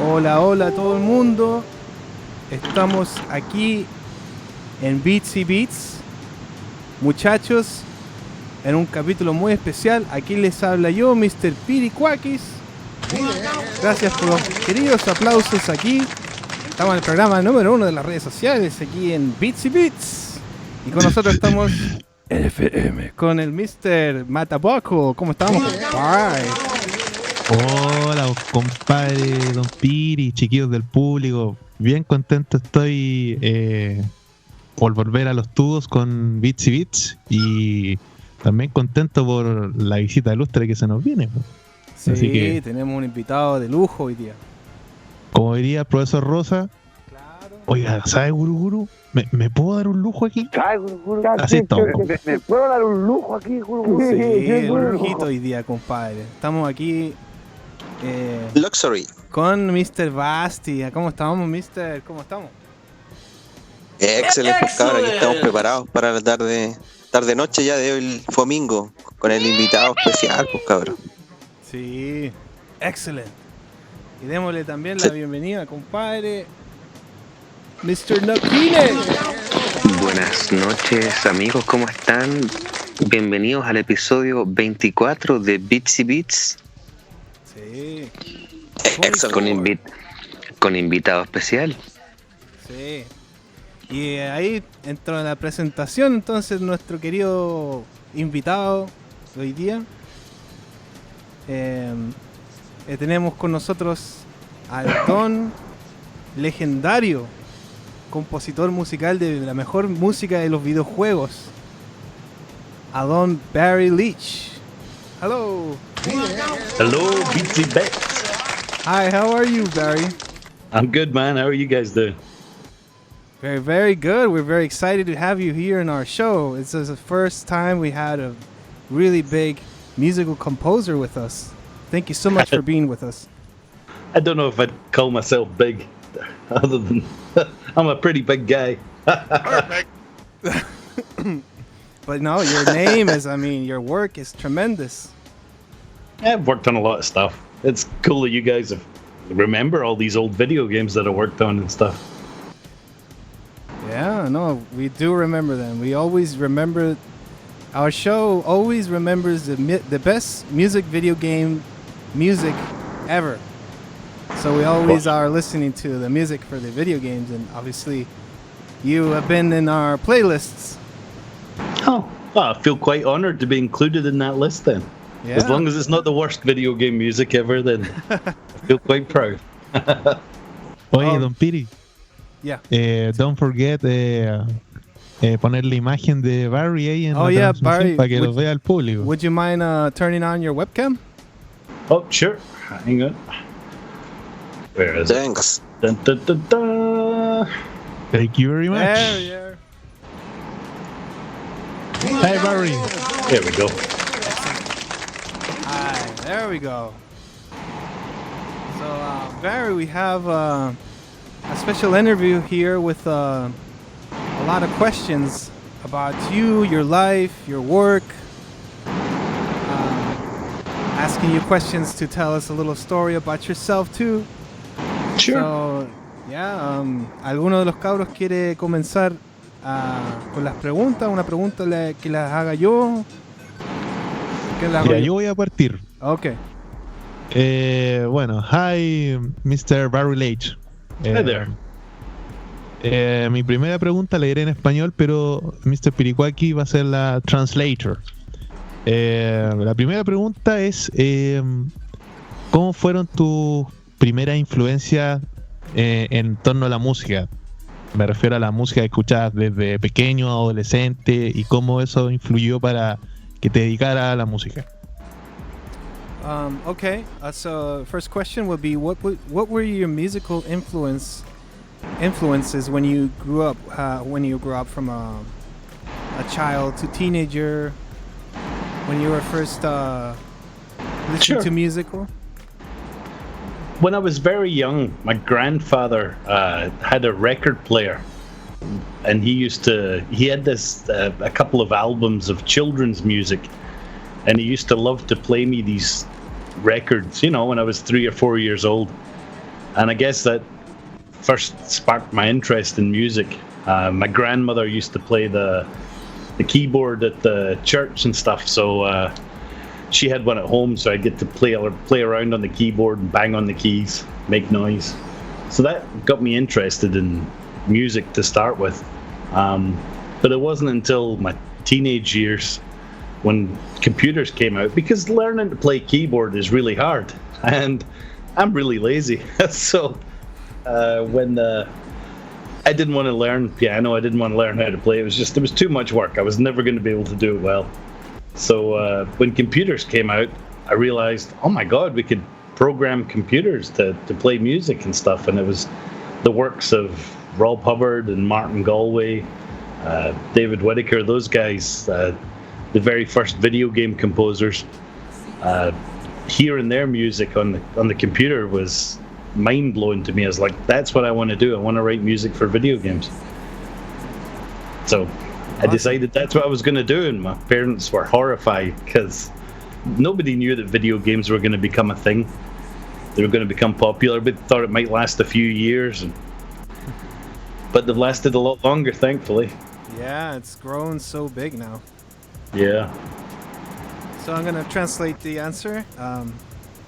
Hola, hola a todo el mundo. Estamos aquí en Beats y Beats, muchachos, en un capítulo muy especial. Aquí les habla yo, Mr. Piricuakis. Gracias por los queridos aplausos aquí. Estamos en el programa número 1 de las redes sociales, aquí en Beats y Beats. Y con nosotros estamos FM, con el Mr. Mataboco. ¿Cómo estamos, compadre? Hola, compadre Don Piri, chiquillos del público. Bien contento estoy por volver a los tubos con Beats y Beats. Y también contento por la visita ilustre que se nos viene. Sí, así que, tenemos un invitado de lujo hoy día. como diría el profesor Rosa, Claro. oiga, ¿sabe, Guruguru? ¿Me puedo dar un lujo aquí? Así estamos. ¿Me puedo dar un lujo aquí, Guru? Sí, un lujito hoy día, compadre. Estamos aquí Luxury. con Mr. Basti. ¿Cómo estamos, Mr.? ¿Cómo estamos? Excelente, pues, cabrón. Aquí estamos preparados para la tarde-noche ya de hoy, el domingo, con el invitado especial, pues, cabrón. Sí, excelente. Y démosle también la bienvenida, compadre, Mr. Nok Kine. Buenas noches, amigos, ¿cómo están? Bienvenidos al episodio 24 de Beats y Beats. Sí. Excelente. Con invitado especial. Sí. Y ahí entró en la presentación entonces nuestro querido invitado de hoy día. Tenemos con nosotros al don legendario, compositor musical de la mejor música de los videojuegos, a don Barry Leitch. Hello. Hello, Beatsy Beats. Hi, how are you, Barry? I'm good, man. How are you guys doing? Very, very good. We're very excited to have you here in our show. This is the first time we had a really big musical composer with us. Thank you so much for being with us. I don't know if I'd call myself big, other than I'm a pretty big guy. But no, your name is, your work is tremendous. I've worked on a lot of stuff. It's cool that you guys remember all these old video games that I worked on and stuff. Yeah, no, we do remember them. We always remember, our show always remembers the best video game music ever. So we always are listening to the music for the video games, and obviously you have been in our playlists. Oh, well, I feel quite honored to be included in that list then. Yeah. As long as it's not the worst video game music ever, then I feel quite proud. Oye, Don Piri. Yeah. Don't forget poner la imagen de Barry ahí en la transmisión Barry, para que los vea el público. Would you mind turning on your webcam? Oh, sure. Hang on. Where is it? Vengas. Dun, dun, dun, dun. Thank you very much. There you are. Hi, Barry. There we go. Hi, there we go. So, Barry, we have a special interview here with a lot of questions about you, your life, your work. Asking you questions to tell us a little story about yourself too. Sure. So, yeah, ¿alguno de los cabros quiere comenzar con las preguntas? Una pregunta que las haga yo. ¿Qué las hago Mira, yo voy a partir. Okay. Bueno, hi, Mr. Barry Leitch. Hi there. Mi primera pregunta la diré en español, pero Mr. Piricuaki va a ser la translator. La primera pregunta es ¿cómo fueron tus primeras influencias en torno a la música? Me refiero a la música que escuchabas desde pequeño, adolescente, y cómo eso influyó para que te dedicara a la música. Okay. So first question would be what were your musical influences when you grew up? When you grew up from a child to teenager, when you were first listening Sure. to musical? When I was very young, my grandfather had a record player, and he had this a couple of albums of children's music, and he used to love to play me these records, when I was 3 or 4 years old. And I guess that first sparked my interest in music. My grandmother used to play the keyboard at the church and stuff, so she had one at home, so I get to play around on the keyboard and bang on the keys, make noise. So that got me interested in music to start with. But it wasn't until my teenage years when computers came out, because learning to play keyboard is really hard, and I'm really lazy. So when I didn't want to learn piano, I didn't want to learn how to play. It was too much work. I was never going to be able to do it well. So when computers came out, I realized, oh my God, we could program computers to play music and stuff. And it was the works of Rob Hubbard and Martin Galway, David Whittaker, those guys, the very first video game composers. Hearing their music on the computer was mind-blowing to me. I was like, that's what I want to do. I want to write music for video games. So I decided that's what I was going to do, and my parents were horrified because nobody knew that video games were going to become a thing. They were going to become popular, but thought it might last a few years. But they've lasted a lot longer, thankfully. Yeah, it's grown so big now. Yeah. So I'm going to translate the answer.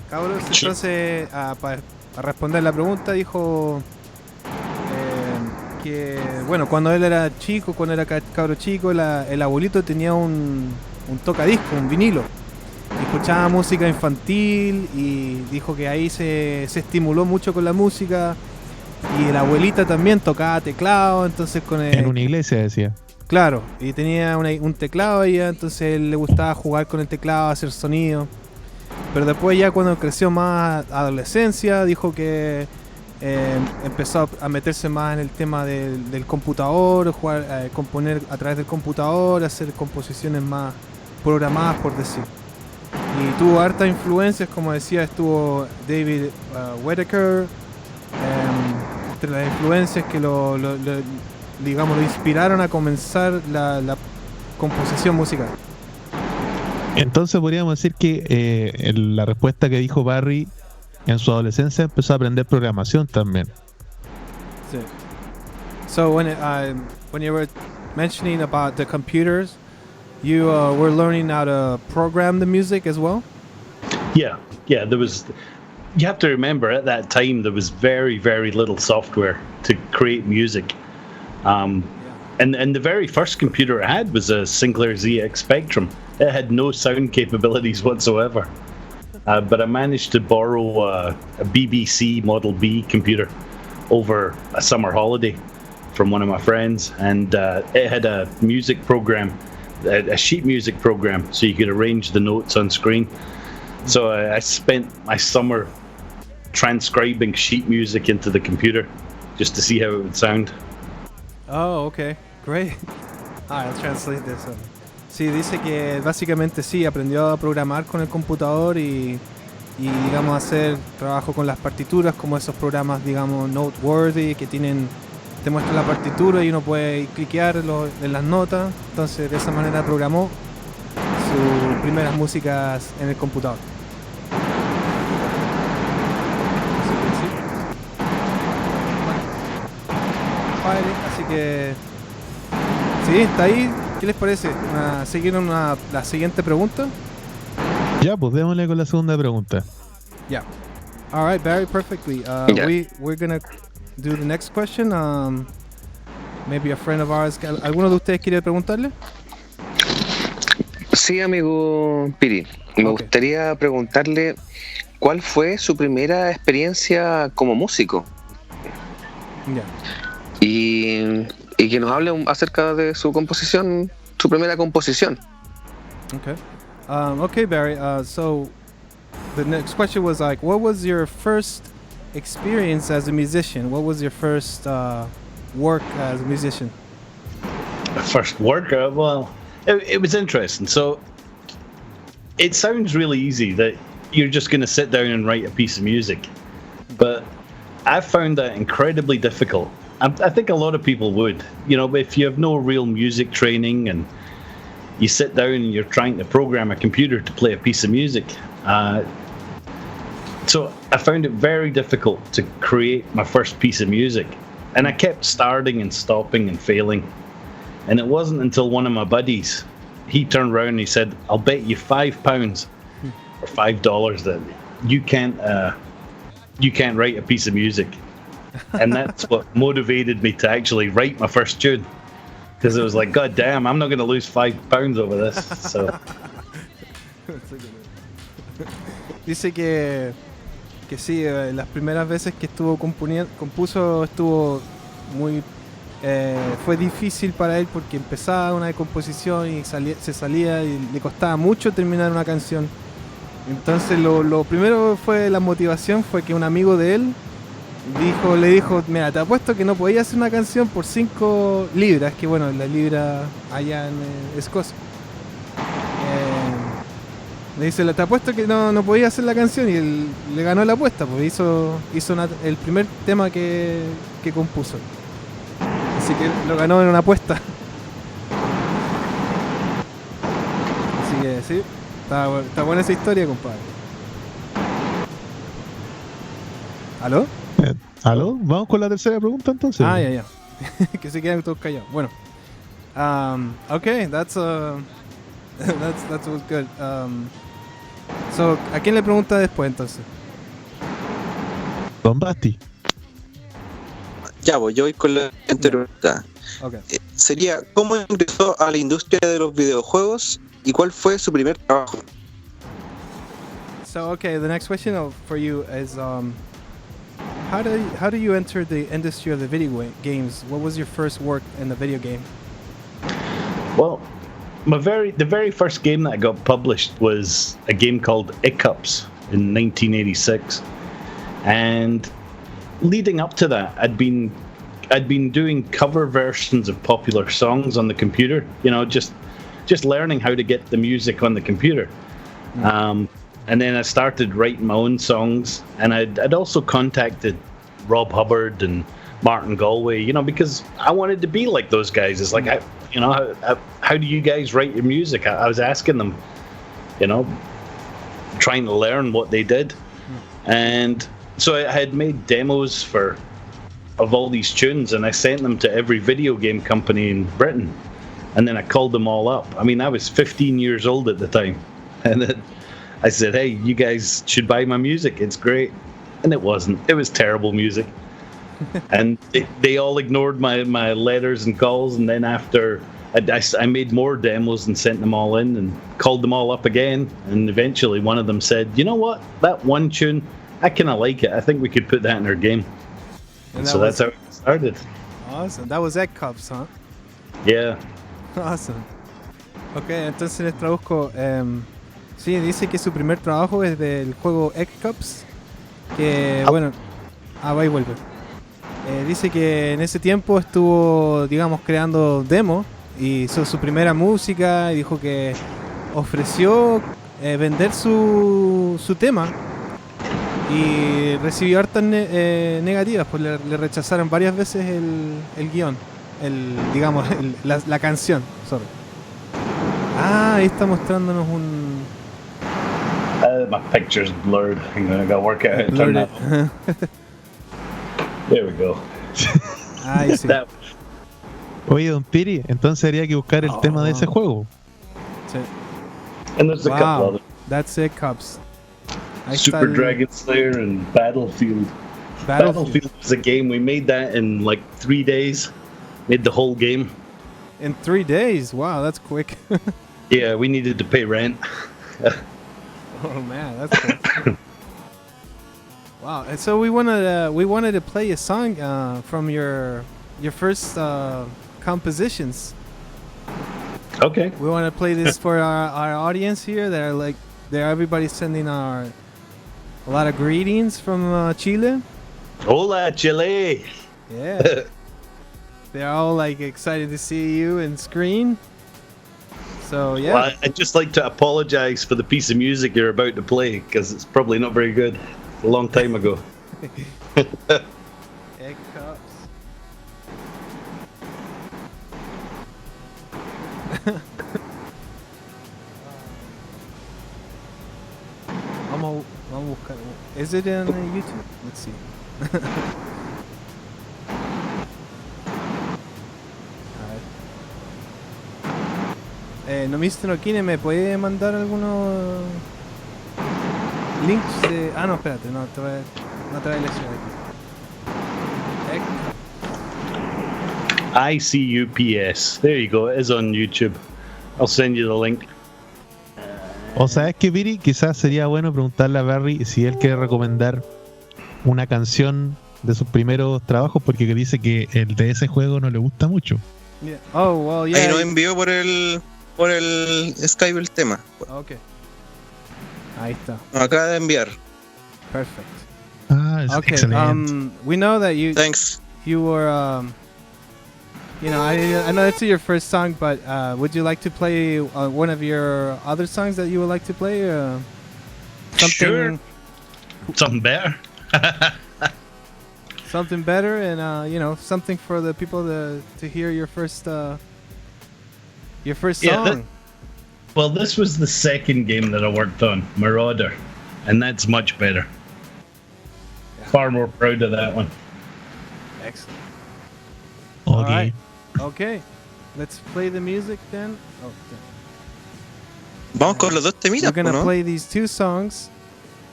Cabros, entonces, para responder la pregunta, dijo que, bueno, cuando él era chico, cuando era cabro chico, el abuelito tenía un tocadisco, un vinilo. Escuchaba música infantil y dijo que ahí se estimuló mucho con la música. Y la abuelita también tocaba teclado, entonces en una iglesia decía. Claro, y tenía un teclado ahí, entonces le gustaba jugar con el teclado, hacer sonido. Pero después ya cuando creció más adolescencia, dijo que empezó a meterse más en el tema del computador, jugar, componer a través del computador, hacer composiciones más programadas, por decir. Y tuvo hartas influencias, como decía, estuvo David Whittaker, entre las influencias que lo inspiraron a comenzar la composición musical. Entonces podríamos decir que la respuesta que dijo Barry, en su adolescencia empezó a aprender programación también. Sí. So when you were mentioning about the computers, you were learning how to program the music as well? Yeah. There was. You have to remember, at that time there was very, very little software to create music. And the very first computer I had was a Sinclair ZX Spectrum. It had no sound capabilities whatsoever. But I managed to borrow a BBC Model B computer over a summer holiday from one of my friends, and it had a music program, a sheet music program, so you could arrange the notes on screen. So I spent my summer transcribing sheet music into the computer just to see how it would sound. Oh, okay. Great. I'll translate this. Sí, dice que básicamente sí, aprendió a programar con el computador y digamos hacer trabajo con las partituras, como esos programas, digamos, noteworthy, que te muestran la partitura y uno puede cliquear en las notas. Entonces de esa manera programó sus primeras músicas en el computador. Así que sí, está ahí. ¿Qué les parece? ¿Seguieron la siguiente pregunta? Ya, pues démosle con la segunda pregunta. Yeah. All right, Barry, perfectly. We're gonna do the next question. Maybe a friend of ours. ¿Alguno de ustedes quiere preguntarle? Sí, amigo Piri. Me gustaría preguntarle cuál fue su primera experiencia como músico. Yeah. Y que nos hable acerca de su composición, su primera composición. Okay. Okay, Barry. So the next question was like, what was your first experience as a musician? What was your first work as a musician? First work? Well, it was interesting. So it sounds really easy that you're just going to sit down and write a piece of music, but I found that incredibly difficult. I think a lot of people would. You know, if you have no real music training and you sit down and you're trying to program a computer to play a piece of music, So I found it very difficult to create my first piece of music. And I kept starting and stopping and failing. And it wasn't until one of my buddies, he turned around and he said, I'll bet you £5 or $5 that you can't write a piece of music. And that's what motivated me to actually write my first tune. Because it was like, God damn, I'm not going to lose £5 over this. So. Dice que sí, las primeras veces que compuso estuvo muy fue difícil para él porque empezaba una composición y se salía y le costaba mucho terminar una canción. Entonces lo primero fue la motivación, fue que un amigo de él le dijo, mira, te apuesto que no podías hacer una canción por 5 libras, que bueno, la libra allá en Escocia. Le dice, te apuesto que no podía hacer la canción, y él le ganó la apuesta, pues hizo el primer tema que compuso. Así que lo ganó en una apuesta. Así que sí, está buena esa historia, compadre. ¿Aló? ¿Aló? Vamos con la tercera pregunta entonces. Ya. Que se quedan todos callados. Bueno. Okay, that was good. So, ¿a quién le pregunta después entonces? Don Basti. Ya, pues yo voy con la siguiente pregunta. Okay. Sería, ¿cómo ingresó a la industria de los videojuegos y cuál fue su primer trabajo? So, okay, the next question for you is how do you enter the industry of the video games? What was your first work in the video game? Well, the very first game that I got published was a game called Icups in 1986, and leading up to that, I'd been doing cover versions of popular songs on the computer. You know, just learning how to get the music on the computer. And then I started writing my own songs, and I'd also contacted Rob Hubbard and Martin Galway, you know, because I wanted to be like those guys. It's like, how do you guys write your music? I was asking them, you know, trying to learn what they did. And so I had made demos of all these tunes, and I sent them to every video game company in Britain. And then I called them all up. I mean, I was 15 years old at the time. And then I said, hey, you guys should buy my music. It's great. And it wasn't. It was terrible music. And they all ignored my letters and calls. And then after, I made more demos and sent them all in and called them all up again. And eventually one of them said, you know what? That one tune, I kind of like it. I think we could put that in our game. And so that's how it started. Awesome. That was Egg Cups, huh? Yeah. Awesome. Ok, entonces les traduzco. Sí, dice que su primer trabajo es del juego Egg Cups. Que, bueno, va y vuelve. Dice que en ese tiempo estuvo, digamos, creando demos y hizo su primera música, y dijo que ofreció vender su tema y recibió hartas negativas, pues le rechazaron varias veces el guión, digamos, la canción. Sorry. Ahí está mostrándonos un... My picture's blurred. I'm gonna go work out how to turn that on. There we go. Ahí sí. Oye, Don Piri, entonces habría que buscar el tema de ese juego. Sí. And there's a couple others. That's it, Cups. Super Dragon Slayer and Battlefield. Battlefield was a game. We made that in like 3 days. Made the whole game. In 3 days? Wow, that's quick. Yeah, we needed to pay rent. Oh man, that's cool. Wow. And so we wanted to play a song from your first compositions. Okay. We want to play this for our audience here. Everybody's sending a lot of greetings from Chile. Hola, Chile. Yeah. They're all like excited to see you and screen. So yeah. Well, I'd just like to apologize for the piece of music you're about to play, because it's probably not very good. A long time ago. Egg Cups. Vamos a buscar. Is it in YouTube? Let's see. A ver. No, Mr. Nok Kine, ¿me puede mandar algunos links de... Ah, no, espérate, no te voy a eleccionar aquí. ICUPS. There you go. It is on YouTube. I'll send you the link. O sea, es que Viri, quizás sería bueno preguntarle a Barry si él quiere recomendar una canción de sus primeros trabajos, porque dice que el de ese juego no le gusta mucho. Yeah. Oh, well, yeah. Ahí nos envió por el Skype el tema. Okay. Ahí está. Nos acaba de enviar. Perfect. Ah, es Okay. excelente. We know that Thanks. you were you know, I know it's your first song, but would you like to play one of your other songs that you would like to play? Something, Sure. Something better. something better, and you know, something for the people to hear your first song. Yeah, well, this was the second game that I worked on, Marauder, and that's much better. Yeah. Far more proud of that one. Excellent. Ok. All right. Okay. Let's play the music then. Oh, Vamos con los dos temitas, we're gonna ¿no? play these two songs,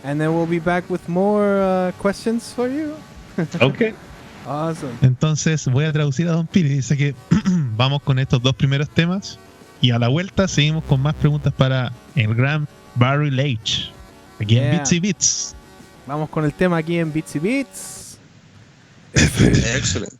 and then we'll be back with more questions for you. Okay. Awesome. Entonces voy a traducir a Don Piri. Dice que vamos con estos dos primeros temas y a la vuelta seguimos con más preguntas para el gran Barry Leitch. Aquí en Yeah. Bits y Bits. Vamos con el tema aquí en Bits y Bits. Excelente.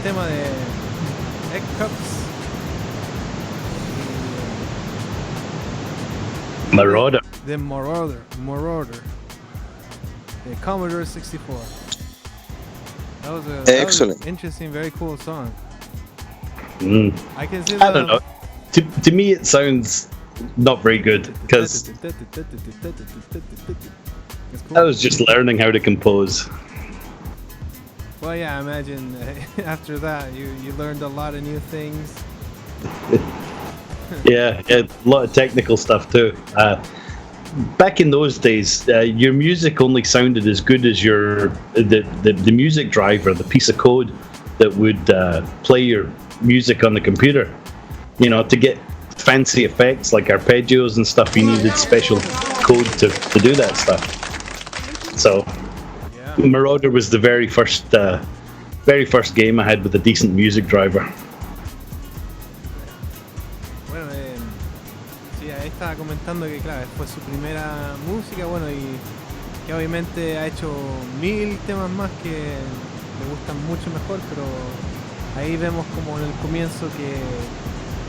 tema de Egg Cups. Marauder. The Marauder. The Commodore 64. That was Excellent. an interesting, very cool song. Mm. I can see I don't know. To me, it sounds not very good because I was just learning how to compose. Well, yeah, I imagine after that you learned a lot of new things. Yeah, a lot of technical stuff too. Back in those days, your music only sounded as good as the music driver, the piece of code that would play your music on the computer. You know, to get fancy effects like arpeggios and stuff, you needed special code to do that stuff. So, Yeah. Marauder was the very first game I had with a decent music driver. Bueno, sí, ahí estaba comentando que claro, fue su primera música, bueno, y que obviamente ha hecho 1000 temas más que le gustan mucho mejor, pero ahí vemos como en el comienzo que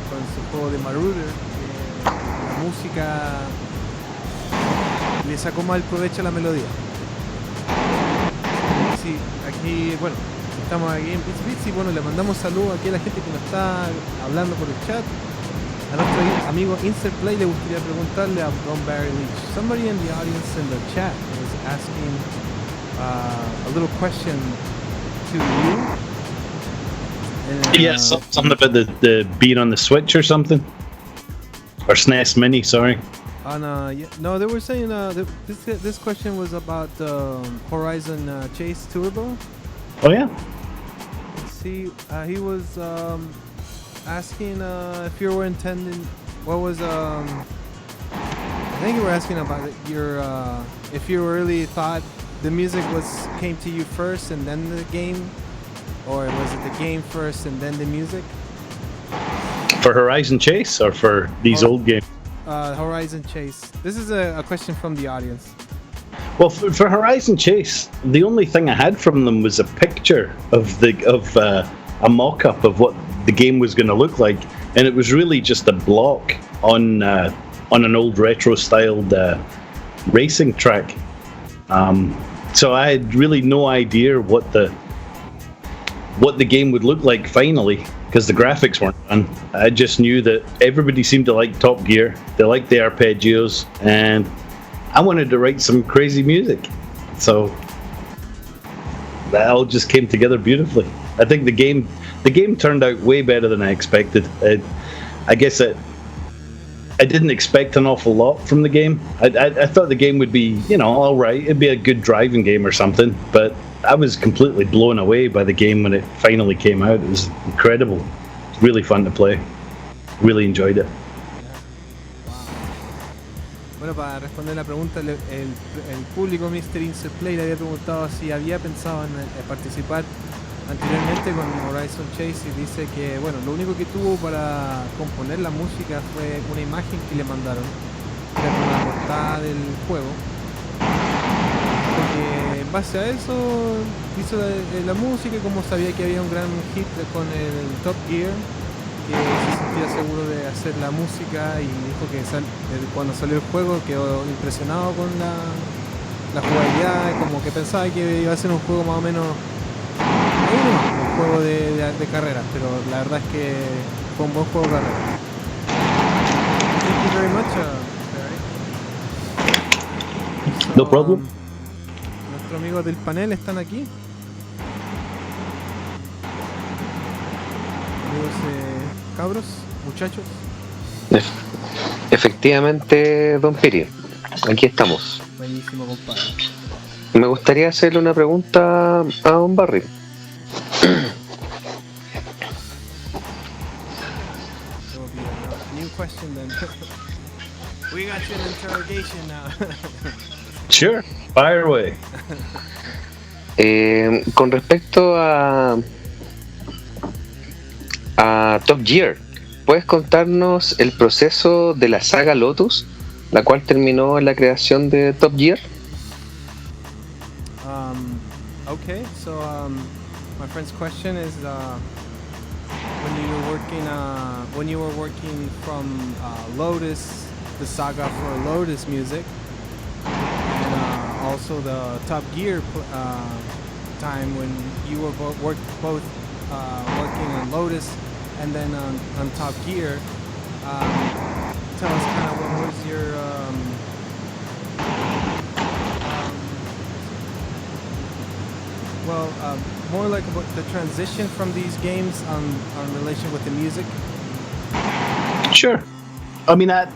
con su juego de Marauder, la música le sacó mal provecho a la melodía. Sí, aquí, bueno, estamos aquí en Bits y bueno, le mandamos saludos aquí a la gente que nos está hablando por el chat. A nuestro amigo Insert Play le gustaría preguntarle a Don Barry Leitch. Somebody in the audience in the chat is asking a little question to you. Yeah, something about the being on the Switch or something, or SNES Mini. Sorry. No, they were saying this question was about Horizon Chase Turbo. Oh yeah. See, he was asking if you were intending. What was I think you were asking about your if you really thought the music came to you first and then the game, or was it the game first and then the music? For Horizon Chase or for these old games? Horizon Chase. This is a question from the audience. Well, for Horizon Chase, the only thing I had from them was a picture of a mock-up of what the game was going to look like, and it was really just a block on an old retro-styled racing track. So I had really no idea what the game would look like finally, because the graphics weren't done. I just knew that everybody seemed to like Top Gear. They liked the arpeggios, and I wanted to write some crazy music. So that all just came together beautifully. I think the game turned out way better than I expected. I guess I didn't expect an awful lot from the game. I thought the game would be, all right. It'd be a good driving game or something, but I was completely blown away by the game when it finally came out. It was incredible. It's really fun to play. Really enjoyed it. Bueno, para responder la pregunta, el público Mr. Insert Play le había preguntado si había pensado en participar anteriormente con Horizon Chase, y dice que, bueno, lo único que tuvo para componer la música fue una imagen que le mandaron, que era con la portada del juego. Porque en base a eso hizo la música, y como sabía que había un gran hit con el Top Gear, que se sentía seguro de hacer la música, y dijo que cuando salió el juego quedó impresionado con la jugabilidad, como que pensaba que iba a ser un juego más o menos un juego de carreras, pero la verdad es que fue un buen juego de carreras. Thank you very much, Barry. No problem. Nuestros amigos del panel están aquí. Amigos, cabros, muchachos. Efectivamente, Don Piri, aquí estamos. Buenísimo, compadre. Me gustaría hacerle una pregunta a Don Barry. New question then. We got you in interrogation now. Sure, fire away. Con respecto a Top Gear, ¿puedes contarnos el proceso de la saga Lotus, la cual terminó en la creación de Top Gear? Okay, so My friend's question is when you were working from Lotus, the saga for Lotus music, and also the Top Gear time when you were both working on Lotus and then on Top Gear. Tell us kind of what was your more like about the transition from these games on relation with the music. Sure. I mean, that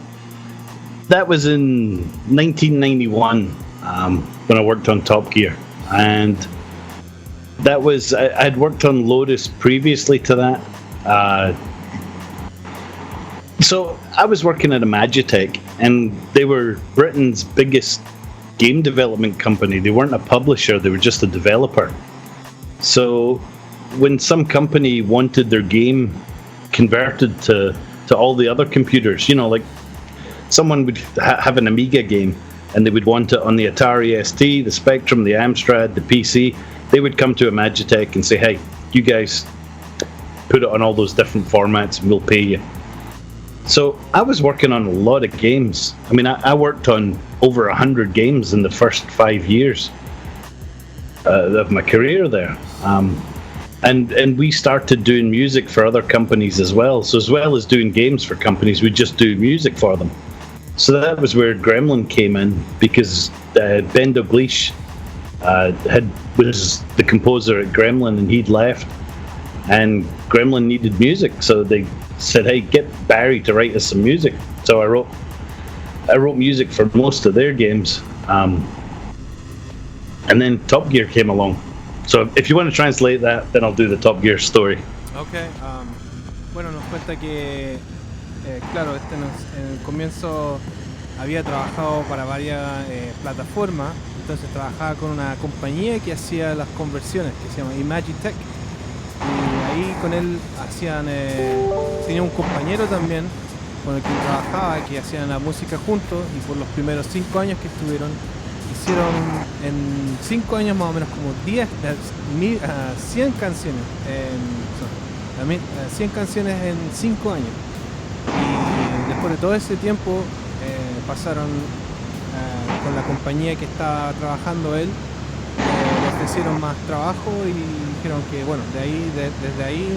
was in 1991 when I worked on Top Gear, and that was I'd worked on Lotus previously to that. So I was working at Imagitech, and they were Britain's biggest game development company. They weren't a publisher; they were just a developer. So when some company wanted their game converted to all the other computers, like someone would have an Amiga game and they would want it on the Atari ST, the Spectrum, the Amstrad, the PC, they would come to Imagitech and say, hey, you guys put it on all those different formats and we'll pay you. So I was working on a lot of games. I mean, I worked on over 100 games in the first 5 years of my career there. And we started doing music for other companies as well. So as well as doing games for companies, we'd just do music for them. So that was where Gremlin came in, because Ben Dalglish was the composer at Gremlin, and he'd left. And Gremlin needed music, so they said, hey, get Barry to write us some music. So I wrote music for most of their games. And then Top Gear came along. So if you want to translate that, then I'll do the Top Gear story. Okay. Bueno, nos cuenta que, claro, en el comienzo había trabajado para varias plataformas, entonces trabajaba con una compañía que hacía las conversiones, que se llama Imagitech, y ahí con él tenía un compañero también con el que trabajaba, que hacían la música juntos, y por los primeros 5 años que estuvieron, hicieron en 5 años más o menos como 100 canciones, 100 canciones en 5 años. Y después de todo ese tiempo pasaron con la compañía que estaba trabajando él, le ofrecieron más trabajo y dijeron que bueno, desde ahí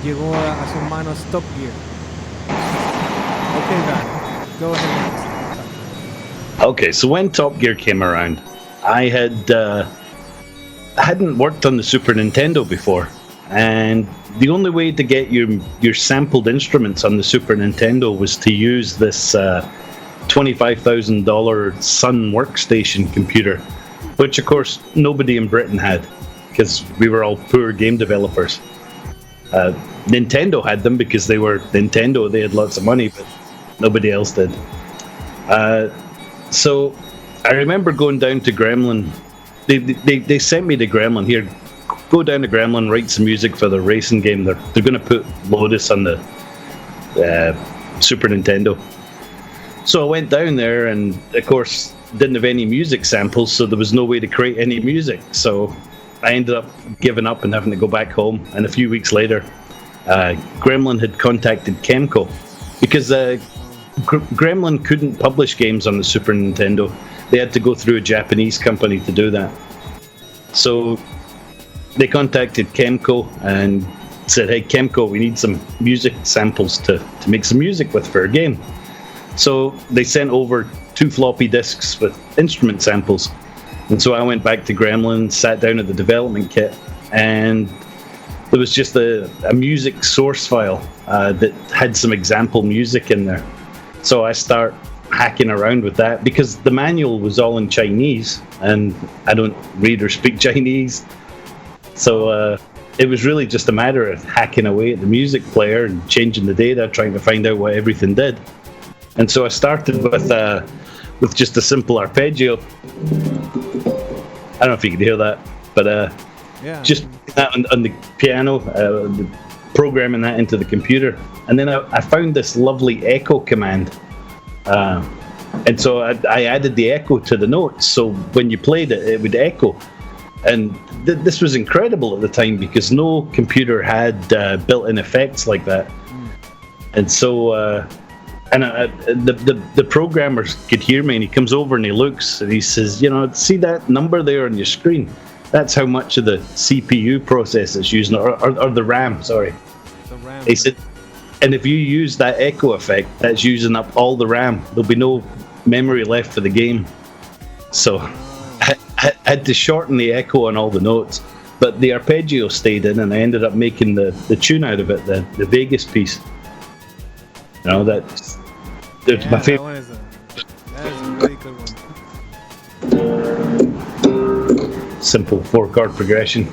llegó a sus manos Top Gear. Okay, Dan, go ahead. Okay, so when Top Gear came around, I hadn't worked on the Super Nintendo before, and the only way to get your sampled instruments on the Super Nintendo was to use this $25,000 Sun workstation computer, which of course nobody in Britain had, because we were all poor game developers. Nintendo had them because they were Nintendo, they had lots of money, but nobody else did. So I remember going down to Gremlin. They sent me to Gremlin. Here, go down to Gremlin, write some music for the racing game. They're going to put Lotus on the Super Nintendo. So I went down there, and of course didn't have any music samples, so there was no way to create any music. So I ended up giving up and having to go back home. And a few weeks later, Gremlin had contacted Kemco, because Gremlin couldn't publish games on the Super Nintendo. They had to go through a Japanese company to do that. So they contacted Kemco and said, hey, Kemco, we need some music samples to make some music with for a game. So they sent over 2 floppy disks with instrument samples. And so I went back to Gremlin, sat down at the development kit, and there was just a music source file that had some example music in there. So I start hacking around with that, because the manual was all in Chinese, and I don't read or speak Chinese. So it was really just a matter of hacking away at the music player and changing the data, trying to find out what everything did. And so I started with just a simple arpeggio. I don't know if you can hear that, but Yeah. just that on the piano, programming that into the computer. And then I found this lovely echo command. And so I added the echo to the notes, so when you played it, it would echo. And this was incredible at the time because no computer had built-in effects like that. And so, the programmers could hear me, and he comes over and he looks and he says, you know, see that number there on your screen? That's how much of the CPU process it's using, or the RAM, sorry. The RAM. He said, and if you use that echo effect, that's using up all the RAM. There'll be no memory left for the game. So I had to shorten the echo on all the notes, but the arpeggio stayed in, and I ended up making the tune out of it, the Vegas piece. You know, that's my favorite. That is a really good one. Simple 4-chord progression.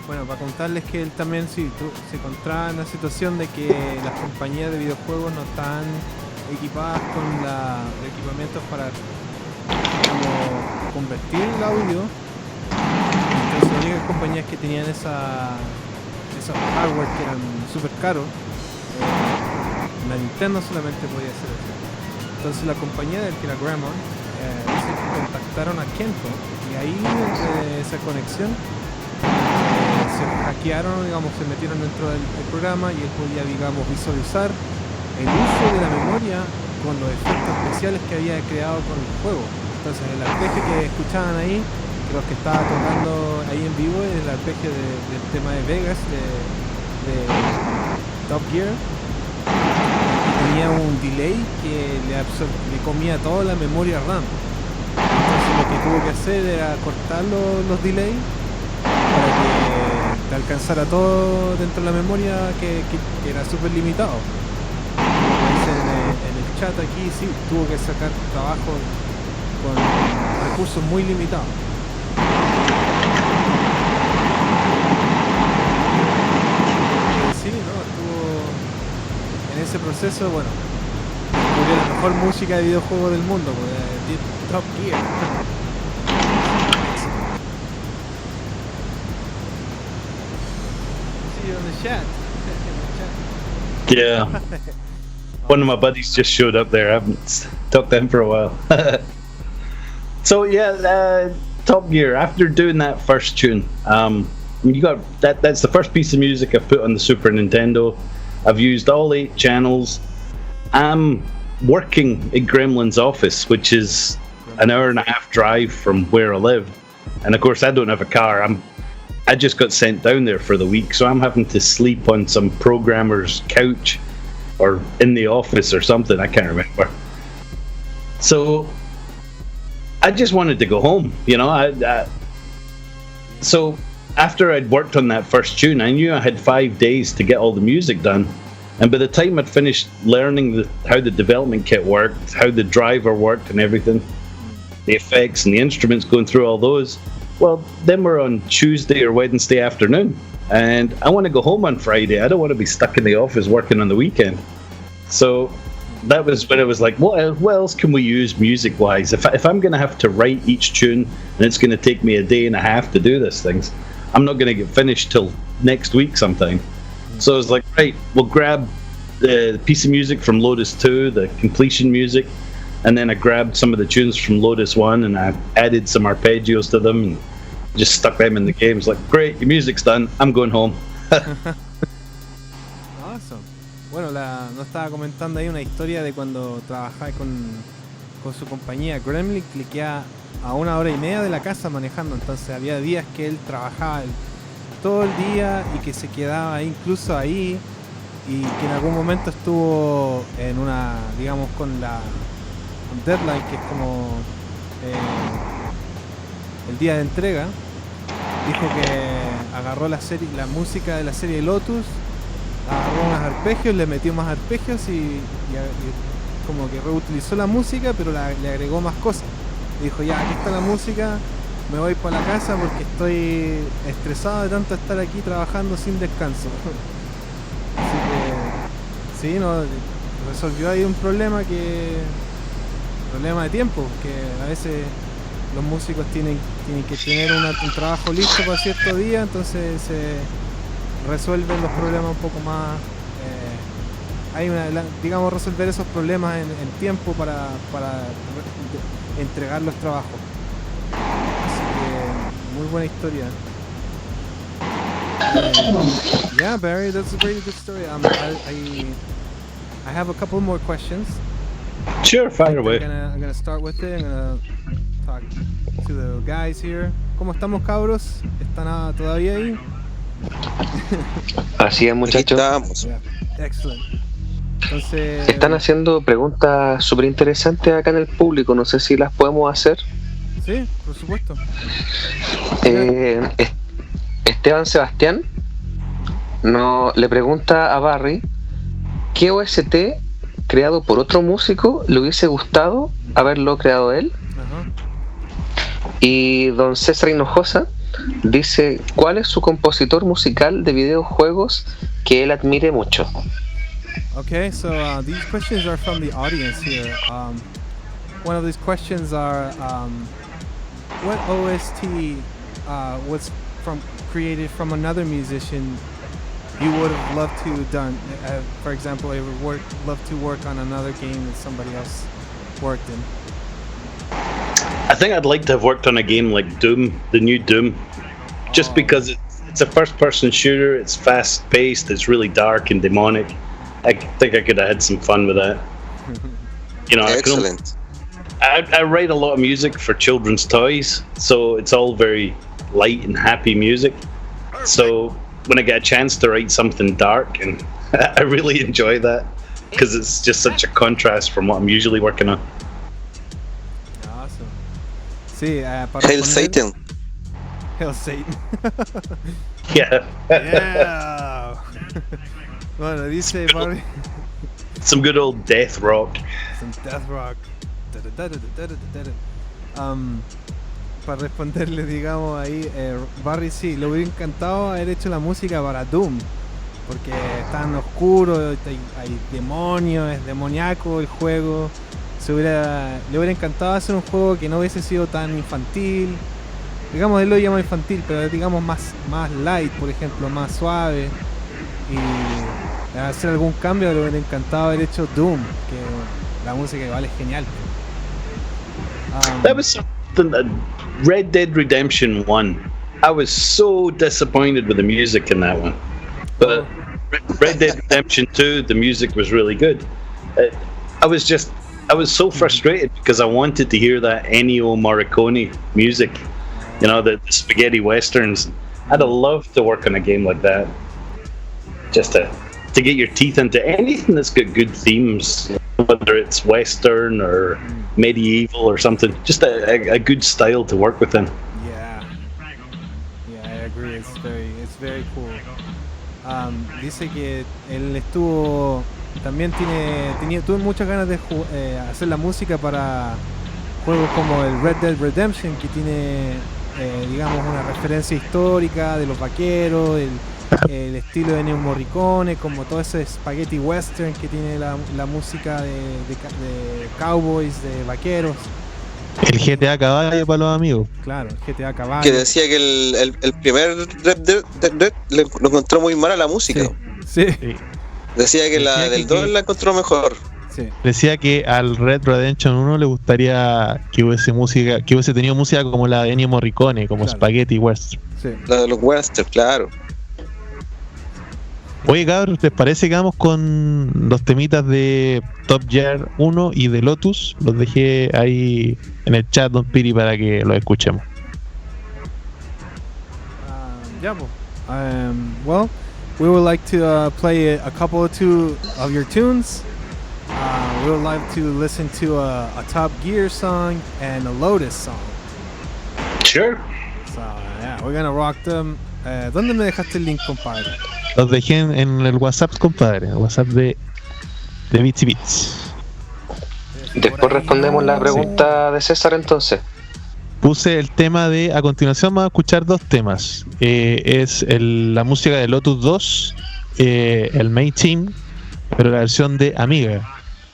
Bueno, para contarles que él también se encontraba en la situación de que las compañías de videojuegos no están equipadas con equipamientos para como convertir el audio. Entonces las únicas compañías que tenían esos hardware que eran súper caros, la Nintendo solamente podía hacer eso. Entonces la compañía del que era Grandma dice que contactaron a Kento, y ahí entre esa conexión se hackearon, digamos, se metieron dentro del programa, y él podía, digamos, visualizar el uso de la memoria con los efectos especiales que había creado con el juego. Entonces el arpegio que escuchaban ahí, que los que estaba tocando ahí en vivo, es el arpegio del tema de Vegas de Top Gear. Tenía un delay que le comía toda la memoria RAM. Entonces lo que tuvo que hacer era cortar los delays para que te alcanzara todo dentro de la memoria, que era súper limitado. En el chat aquí sí tuvo que sacar trabajo con recursos muy limitados. Sí, no, estuvo en ese proceso, bueno, descubrió la mejor música de videojuegos del mundo, de Top Gear. See you on the chat. Yeah. One of my buddies just showed up there. I haven't talked to him for a while. So yeah, Top Gear. After doing that first tune, you got that's the first piece of music I've put on the Super Nintendo. I've used all 8 channels. I'm working at Gremlin's office, which is an hour-and-a-half drive from where I live, and of course I don't have a car. I just got sent down there for the week, so I'm having to sleep on some programmer's couch or in the office or something. I can't remember. So I just wanted to go home, you know. So after I'd worked on that first tune, I knew I had 5 days to get all the music done. And by the time I'd finished learning how the development kit worked, how the driver worked and everything, the effects and the instruments, going through all those, well, then we're on Tuesday or Wednesday afternoon. And I want to go home on Friday. I don't want to be stuck in the office working on the weekend. So that was when I was like, what else can we use music-wise? If I'm going to have to write each tune, and it's going to take me a day and a half to do these things, I'm not going to get finished till next week sometime. So I was like, right, we'll grab the piece of music from Lotus 2, the completion music, and then I grabbed some of the tunes from Lotus 1 and I added some arpeggios to them and just stuck them in the game. It's like, great, your music's done, I'm going home. Awesome. Bueno, nos estaba comentando ahí una historia de cuando trabajaba con su compañía Gremlin, que le queda a 1 hora y media de la casa manejando. Entonces había días que él trabajaba todo el día y que se quedaba incluso ahí, y que en algún momento estuvo en una, digamos, con un deadline, que es como el día de entrega. Dijo que agarró la música de la serie Lotus, agarró unos arpegios, le metió más arpegios y como que reutilizó la música, pero le agregó más cosas. Dijo, ya, aquí está la música, me voy para la casa porque estoy estresado de tanto estar aquí trabajando sin descanso. Así que sí, no, resolvió ahí un problema de tiempo, que a veces los músicos tienen que tener un trabajo listo para cierto día, entonces se resuelven los problemas un poco más. Hay digamos, resolver esos problemas en tiempo para entregar los trabajos. Así que muy buena historia. Yeah, Barry, that's a very good story. I have a couple more questions. Sure, fire away. I'm gonna start with it. I'm gonna talk to the guys here. ¿Cómo estamos, cabros? ¿Están todavía ahí? Así es, muchachos. Estamos. Yeah. Excellent. Entonces, Están haciendo preguntas súper interesantes acá en el público. No sé si las podemos hacer. sí, por supuesto. Esteban Sebastián le pregunta a Barry ¿qué OST creado por otro músico le hubiese gustado haberlo creado él? Ajá. Y don César Hinojosa dice ¿cuál es su compositor musical de videojuegos que él admire mucho? Okay, so these questions are from the audience here. One of these questions are what OST was created from another musician you would have loved to have done? For example, you would love to work on another game that somebody else worked in. I think I'd like to have worked on a game like Doom, the new Doom, just because it's a first-person shooter. It's fast-paced. It's really dark and demonic. I think I could have had some fun with that. You know, Excellent. I write a lot of music for children's toys, so it's all very light and happy music. So when I get a chance to write something dark, and I really enjoy that because it's just such a contrast from what I'm usually working on. Awesome. Sí, para Hail responder- Satan. Hail Satan. Yeah. Yeah. Bueno, dice Barbie. Some good old death rock. Some death rock. Para responderle, digamos ahí, Barry sí, le hubiera encantado haber hecho la música para Doom, porque es tan oscuro, hay demonios, es demoníaco el juego. Le hubiera encantado hacer un juego que no hubiese sido tan infantil. Digamos, él lo llama infantil, pero digamos más light, por ejemplo, más suave. Y hacer algún cambio, le hubiera encantado haber hecho Doom, que la música igual es genial. That was something that Red Dead Redemption 1. I was so disappointed with the music in that one. But Red Dead Redemption 2, the music was really good. I was so frustrated because I wanted to hear that Ennio Morricone music. You know, the spaghetti westerns. I'd have loved to work on a game like that. Just to get your teeth into anything that's got good themes, whether it's western or medieval or something. Just a good style to work within. Yeah, I agree. It's very cool. Dice que él también tuvo muchas ganas de hacer la música para juegos como el Red Dead Redemption, que tiene digamos una referencia histórica de los vaqueros, el estilo de Ennio Morricone, como todo ese spaghetti western que tiene la música de cowboys, de vaqueros. El GTA caballo para los amigos. Claro, el GTA caballo. Que decía que el primer Red Dead lo encontró muy mal a la música. Sí. Decía que la del 2 la encontró mejor. Sí. Decía que al Red Redemption 1 le gustaría que hubiese tenido música como la de Ennio Morricone, como Claro. Spaghetti Western. Sí. La de los western, claro. Oye, cabros, ¿les parece que vamos con los temitas de Top Gear 1 y de Lotus? Los dejé ahí en el chat, Don Piri, para que los escuchemos. Yeah, well, we would like to play a couple of your tunes. We would like to listen to a Top Gear song and a Lotus song. Sure. So, yeah, we're gonna rock them. ¿Dónde me dejaste el link, compadre? Los dejé en el WhatsApp, compadre, el WhatsApp de Bits y Bits. Después respondemos la pregunta de César entonces. Puse el tema a continuación vamos a escuchar dos temas. Es la música de Lotus 2, el main team, pero la versión de Amiga.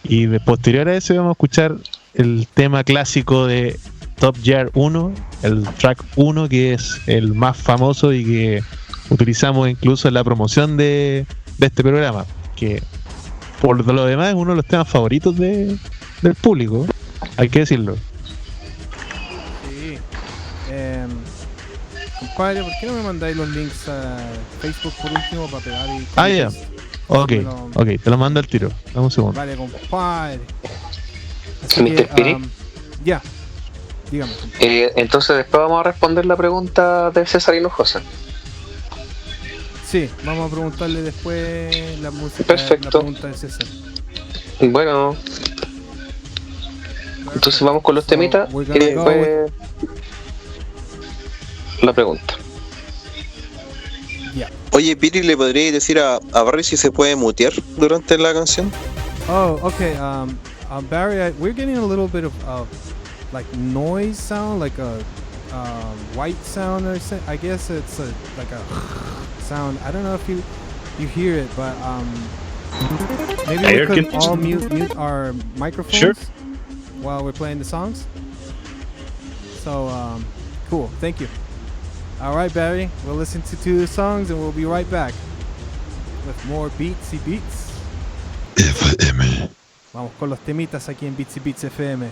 Y de posterior a eso vamos a escuchar el tema clásico de Top Gear 1, el track 1, que es el más famoso y que utilizamos incluso en la promoción de este programa, que por lo demás es uno de los temas favoritos del público, hay que decirlo. compadre, ¿por qué no me mandáis los links a Facebook por último para pegar y... Ah, ya. Ok, Bueno. ok, te lo mando al tiro. Dame un segundo. Vale, compadre. Así Mr. que, Spirit. ya, dígame. Entonces después vamos a responder la pregunta de César Hinojosa. Sí, vamos a preguntarle después la música, Perfecto. la pregunta de César. Bueno, entonces vamos con los So, temitas we're y gonna go después la pregunta. Yeah. Oye, Piri, ¿le podríais decir a Barry si se puede mutear durante la canción? Oh, okay. Barry, we're getting a little bit of like noise sound, like a white sound or something. I guess it's like a sound. I don't know if you hear it, but maybe we Air could all conditioning. mute our microphones Sure. while we're playing the songs. So cool. Thank you. All right, Barry. We'll listen to 2 songs and we'll be right back with more Beatsy Beats. FM. Vamos con los temitas aquí en Beatsy Beats FM.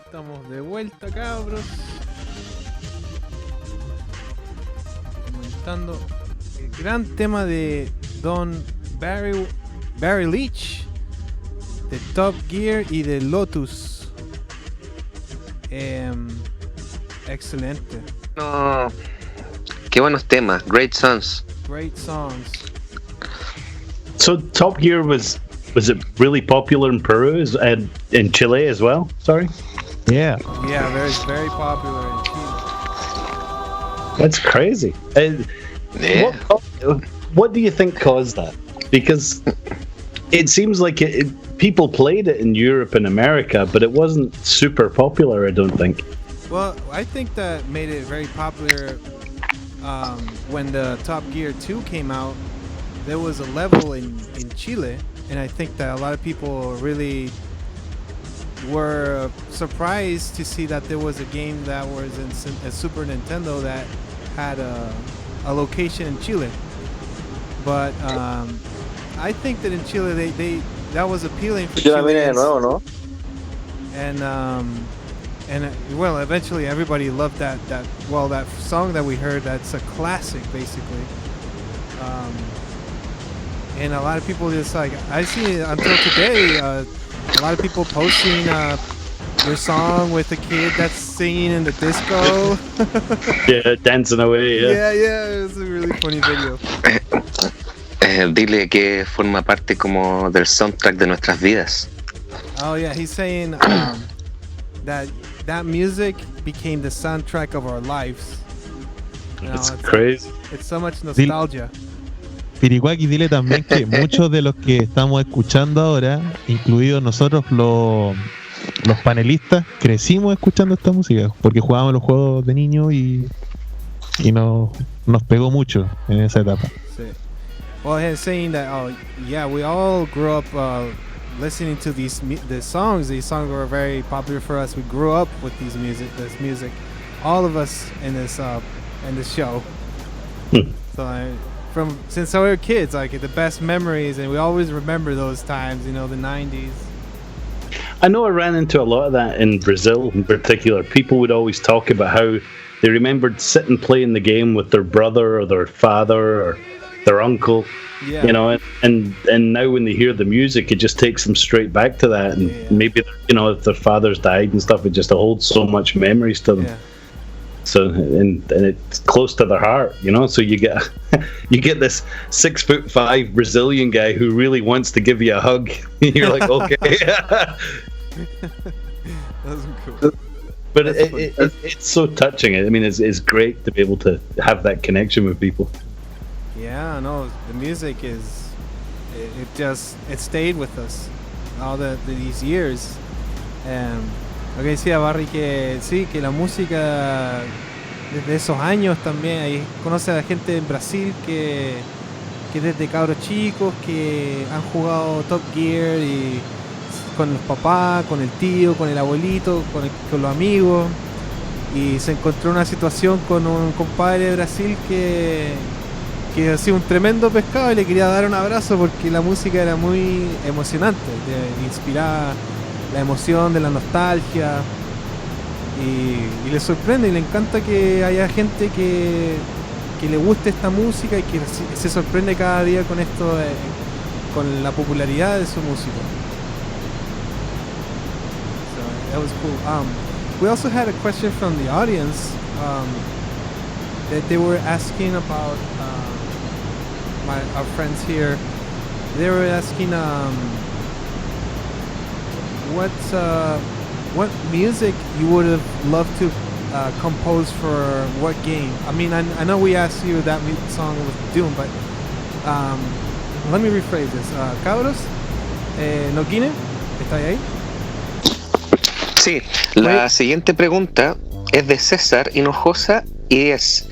Estamos de vuelta, cabros. Comentando el gran tema de Don Barry Leitch, de Top Gear y de Lotus. Excelente. No, qué buenos temas, great songs. Great songs. So Top Gear was it really popular in Peru and in Chile as well? Sorry. Yeah. Yeah, very popular in Chile. That's crazy. Yeah. What do you think caused that? Because it seems like people played it in Europe and America, but it wasn't super popular, I don't think. Well, I think that made it very popular when the Top Gear 2 came out. There was a level in Chile, and I think that a lot of people really were surprised to see that there was a game that was in a Super Nintendo that had a location in Chile. But I think that in Chile that was appealing for Yo la vine de Chileans. nuevo, ¿no? And well, eventually everybody loved that song that we heard. That's a classic, basically. And a lot of people just like, I see it until today, a lot of people posting your song with a kid that's singing in the disco. Yeah, dancing away. Yeah. Yeah, it was a really funny video. Dile que forma parte como del soundtrack de nuestras vidas. Oh yeah, he's saying that music became the soundtrack of our lives. You know, It's crazy. It's so much nostalgia. Piricuaki, dile también que muchos de los que estamos escuchando ahora, incluidos nosotros los panelistas, crecimos escuchando esta música porque jugábamos los juegos de niños y nos pegó mucho en esa etapa. Sí. Well, he's saying that we all grew up listening to these songs. These songs were very popular for us. We grew up with this music. All of us in this show. So since we were kids, like the best memories, and we always remember those times. You know, the '90s. I know I ran into a lot of that in Brazil in particular. People would always talk about how they remembered sitting playing the game with their brother or their father or their uncle. Yeah. You know, and now when they hear the music, it just takes them straight back to that. And maybe, you know, if their fathers died and stuff, it just holds so much memories to them. Yeah. So and it's close to their heart, you know. So you get this 6'5" Brazilian guy who really wants to give you a hug. You're like, okay. That's cool. But it's so touching. I mean, it's great to be able to have that connection with people. Yeah, no, the music it stayed with us all these years. Lo que decía Barry, que sí, que la música desde esos años también, ahí conoce a la gente en Brasil que desde cabros chicos que han jugado Top Gear y con el papá, con el tío, con el abuelito, con los amigos, y se encontró una situación con un compadre de Brasil que hacía un tremendo pescado y le quería dar un abrazo porque la música era muy emocionante, inspiraba la emoción de la nostalgia, y le sorprende y le encanta que haya gente que le guste esta música y que se sorprende cada día con esto, con la popularidad de su música. So that was cool. We also had a question from the audience that they were asking about our friends here. They were asking what music you would have loved to compose for what game. I mean, I know we asked you that song with Doom, but let me rephrase this. Cabros, Nok Kine, ¿está ahí? Sí, la siguiente pregunta es de César Hinojosa y es: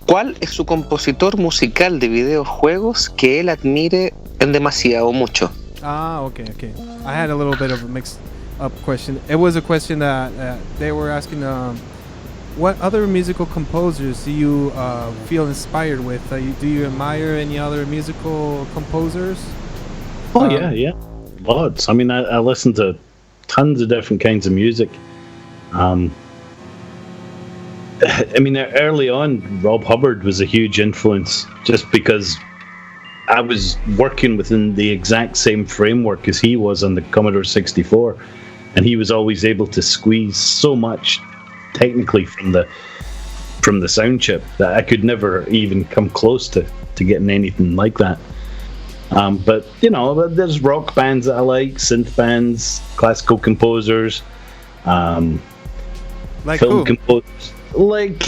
¿cuál es su compositor musical de videojuegos que él admire en demasiado mucho? Okay. I had a little bit of a mixed up question. It was a question that they were asking, what other musical composers do you feel inspired with? Do you admire any other musical composers? Oh yeah, lots. I mean, I listen to tons of different kinds of music. I mean, early on, Rob Hubbard was a huge influence, just because I was working within the exact same framework as he was on the Commodore 64, and he was always able to squeeze so much technically from the sound chip that I could never even come close to getting anything like that. But you know, there's rock bands that I like, synth bands, classical composers, Like film who? composers, like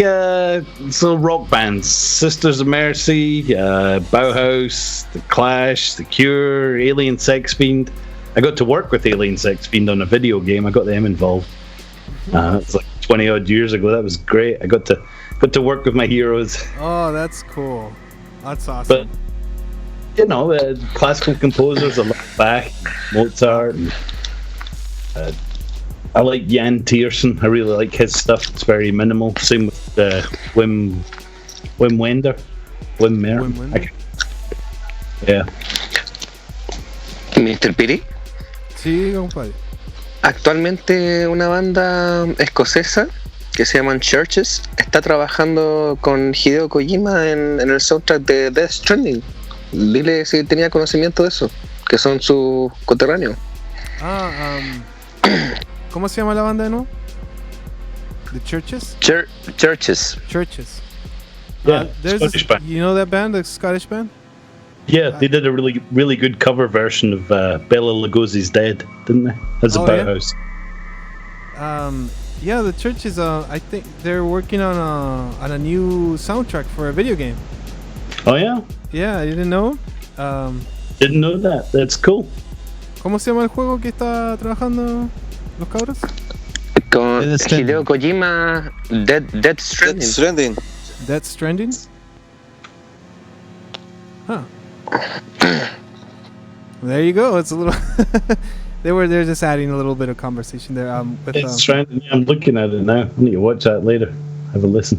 so rock bands, Sisters of Mercy, Bauhaus, The Clash, The Cure, Alien Sex Fiend. I got to work with Alien Sex Fiend on a video game. I got them involved. It's like 20 odd years ago. That was great. I got to work with my heroes. Oh, that's cool. That's awesome. But you know, classical composers, I like Bach, Mozart, and, I like Jan Tiersen. I really like his stuff. It's very minimal. Same with Wim Wender. Wim Mer. Yeah. Mr. Piri. Sí, compadre. Actualmente una banda escocesa que se llaman Churches está trabajando con Hideo Kojima en el soundtrack de Death Stranding. Dile si tenía conocimiento de eso, que son sus coterráneos. ¿Cómo se llama la banda de nuevo? The Churches? Churches. Churches. Yeah, There's Scottish band. You know that band, the Scottish band? Yeah, they did a really, really good cover version of Bela Lugosi's Dead, didn't they? As a Oh, yeah? Bauhaus. Yeah, the Churches. I think they're working on a new soundtrack for a video game. Oh yeah? Yeah, you didn't know? Didn't know that. That's cool. ¿Cómo se llama el juego que está trabajando los cabros? Con Death Stranding. Hideo Kojima, Death Stranding. Death Stranding. Death Stranding? Huh. There you go. It's a little. They're just adding a little bit of conversation there. With It's trying. I'm looking at it now. I need to watch that later. Have a listen.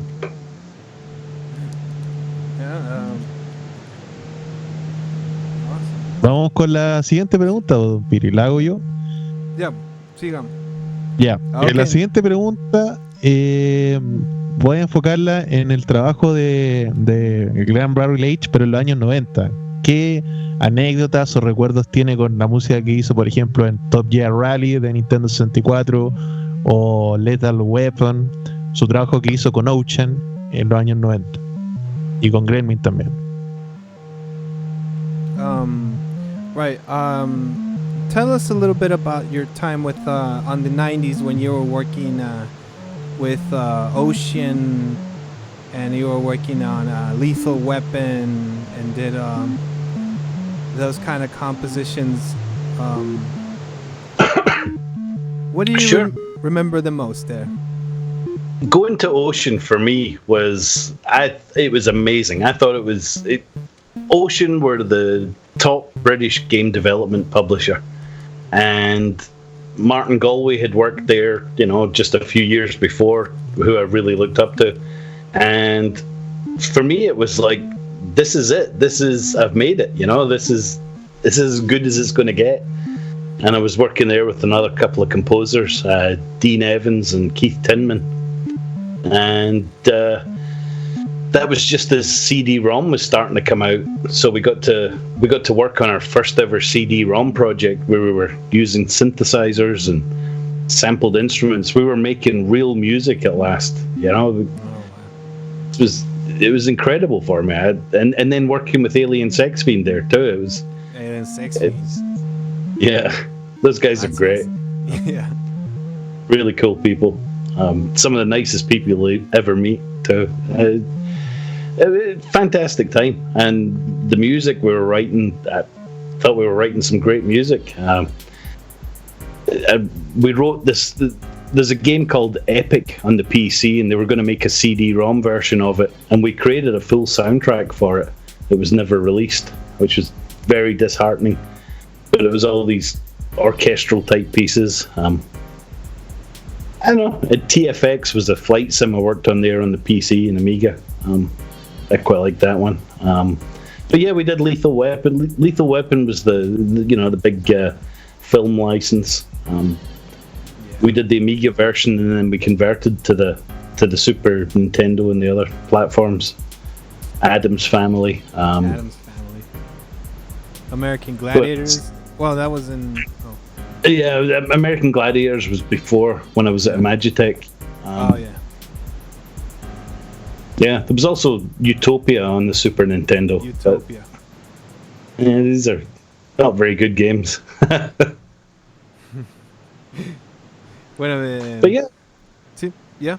yeah. Awesome. Vamos con la siguiente pregunta, don Piri. ¿La hago yo? Ya, sigamos. Ya. Ok. La siguiente pregunta voy a enfocarla en el trabajo de Gran Leitch, pero en los años 90. ¿Qué anécdotas o recuerdos tiene con la música que hizo, por ejemplo, en Top Gear Rally de Nintendo 64 o Lethal Weapon? Su trabajo que hizo con Ocean en los años 90 y con Gremlin también. Right. Tell us a little bit about your time with on the 90s when you were working with Ocean, and you were working on Lethal Weapon and did those kind of compositions. What do you Sure. remember the most there? Going to Ocean for me was it was amazing. I thought Ocean were the top British game development publisher, and Martin Galway had worked there, you know, just a few years before, who I really looked up to. And for me, it was like, this is it. I've made it. You know, this is as good as it's going to get. And I was working there with another couple of composers, Dean Evans and Keith Tinman. And that was just as CD-ROM was starting to come out. So we got to work on our first ever CD-ROM project, where we were using synthesizers and sampled instruments. We were making real music at last. You know, it was incredible for me. And then working with Alien Sex Fiend there too. It was And Sex Fiends. yeah, those guys are great. Yeah. Really cool people. Some of the nicest people you'll ever meet too. Fantastic time, and the music we were writing, I thought we were writing some great music. We wrote this. There's a game called Epic on the PC, and they were going to make a CD-ROM version of it, and we created a full soundtrack for it. It was never released, which was very disheartening. But it was all these orchestral type pieces. I don't know. TFX was a flight sim I worked on there on the PC and Amiga. I quite like that one. But yeah, we did Lethal Weapon. Lethal Weapon was the big film license. we did the Amiga version, and then we converted to the Super Nintendo and the other platforms. Adam's Family. Adam's Family. American Gladiators. Well, that was in. Oh. Yeah, American Gladiators was before when I was at Imagitech. Oh yeah. Yeah, there was also Utopia on the Super Nintendo. Utopia. Yeah, these are not very good games. But yeah. Sí, yeah.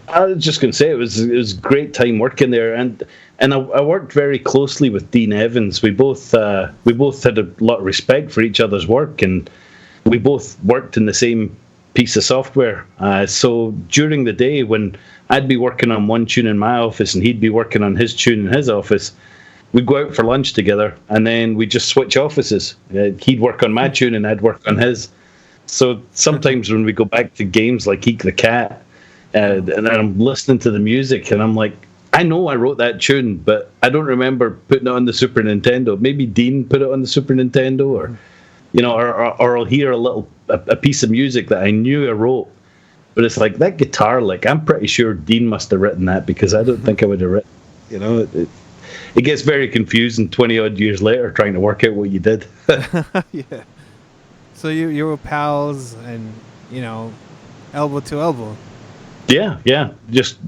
I was just going to say it was a great time working there, and I worked very closely with Dean Evans. We both had a lot of respect for each other's work, and we both worked in the same piece of software. So during the day, when I'd be working on one tune in my office and he'd be working on his tune in his office, we'd go out for lunch together, and then we'd just switch offices. He'd work on my tune and I'd work on his. So sometimes when we go back to games like Eek the Cat, and I'm listening to the music and I'm like, I know I wrote that tune, but I don't remember putting it on the Super Nintendo. Maybe Dean put it on the Super Nintendo, or or I'll hear a piece of music that I knew I wrote, but it's like that guitar lick. I'm pretty sure Dean must have written that, because I don't think I would have written. It gets very confusing 20 odd years later trying to work out what you did. Yeah. So you were pals, and elbow to elbow. Yeah, just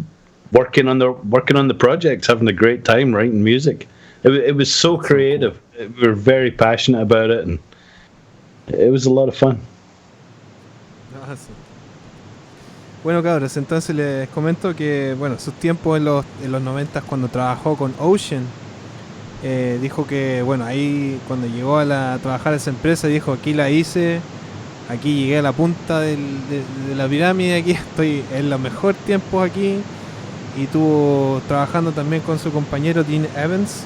working on the projects, having a great time writing music. It was so creative. Cool. We were very passionate about it, and it was a lot of fun. Awesome. Bueno, cabros, entonces les comento que, sus tiempos en los 90 cuando trabajó con Ocean, dijo que, ahí cuando llegó a trabajar a esa empresa, dijo, aquí la hice, aquí llegué a la punta de la pirámide, aquí estoy en los mejores tiempos aquí. Y estuvo trabajando también con su compañero Dean Evans,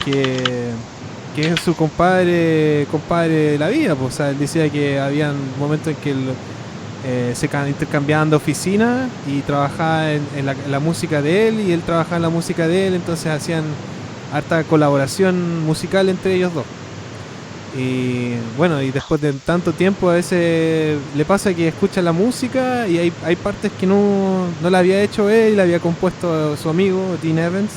que es su compadre de la vida. Pues, o sea, él decía que habían momentos en que se intercambiaban de oficina y trabajaba en la música de él, y él trabajaba en la música de él, entonces hacían harta colaboración musical entre ellos dos. Y y después de tanto tiempo, a veces le pasa que escucha la música y hay partes que no la había hecho él, la había compuesto su amigo Dean Evans.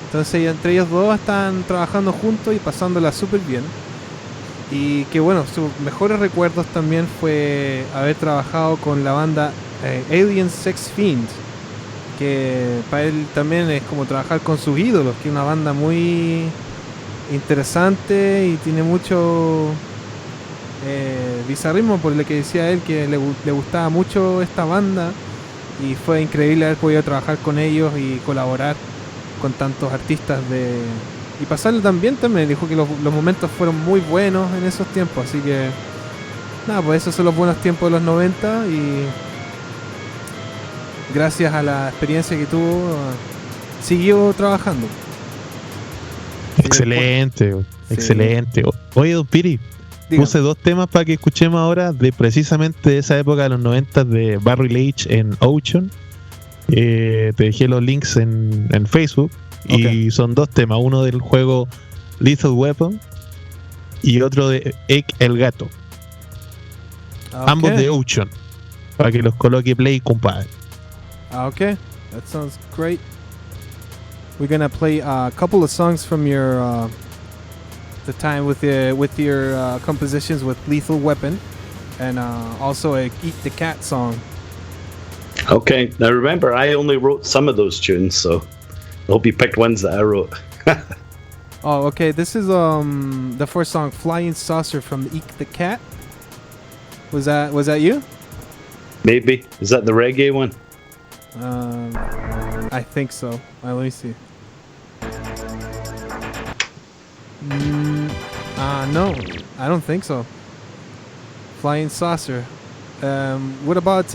Entonces entre ellos dos están trabajando juntos y pasándola súper bien. Y que sus mejores recuerdos también fue haber trabajado con la banda Alien Sex Fiend, que para él también es como trabajar con sus ídolos, que es una banda muy interesante y tiene mucho bizarrismo, por lo que decía él, que le gustaba mucho esta banda, y fue increíble haber podido trabajar con ellos y colaborar con tantos artistas y pasarlo también. Dijo que los momentos fueron muy buenos en esos tiempos, así que nada, pues esos son los buenos tiempos de los 90, y gracias a la experiencia que tuvo siguió trabajando. Excelente, excelente. Oye, don Piri, Dígame. puse 2 temas para que escuchemos ahora de precisamente de esa época de los 90 de Barry Leitch en Ocean. Te dejé los links en Facebook. Okay. Y son 2 temas, uno del juego Lethal Weapon y otro de Egg el Gato. Okay. Ambos de Ocean, para que los coloque play, compadre. Okay, that sounds great. We're gonna play a couple of songs from your the time with your compositions with Lethal Weapon, and also a Eat the Cat song. Okay, now remember, I only wrote some of those tunes, so I hope you picked ones that I wrote. Oh, okay. This is the first song, "Flying Saucer" from Eek the Cat. Was that you? Maybe. Is that the reggae one? I think so. Let me see. No, I don't think so. Flying Saucer. What about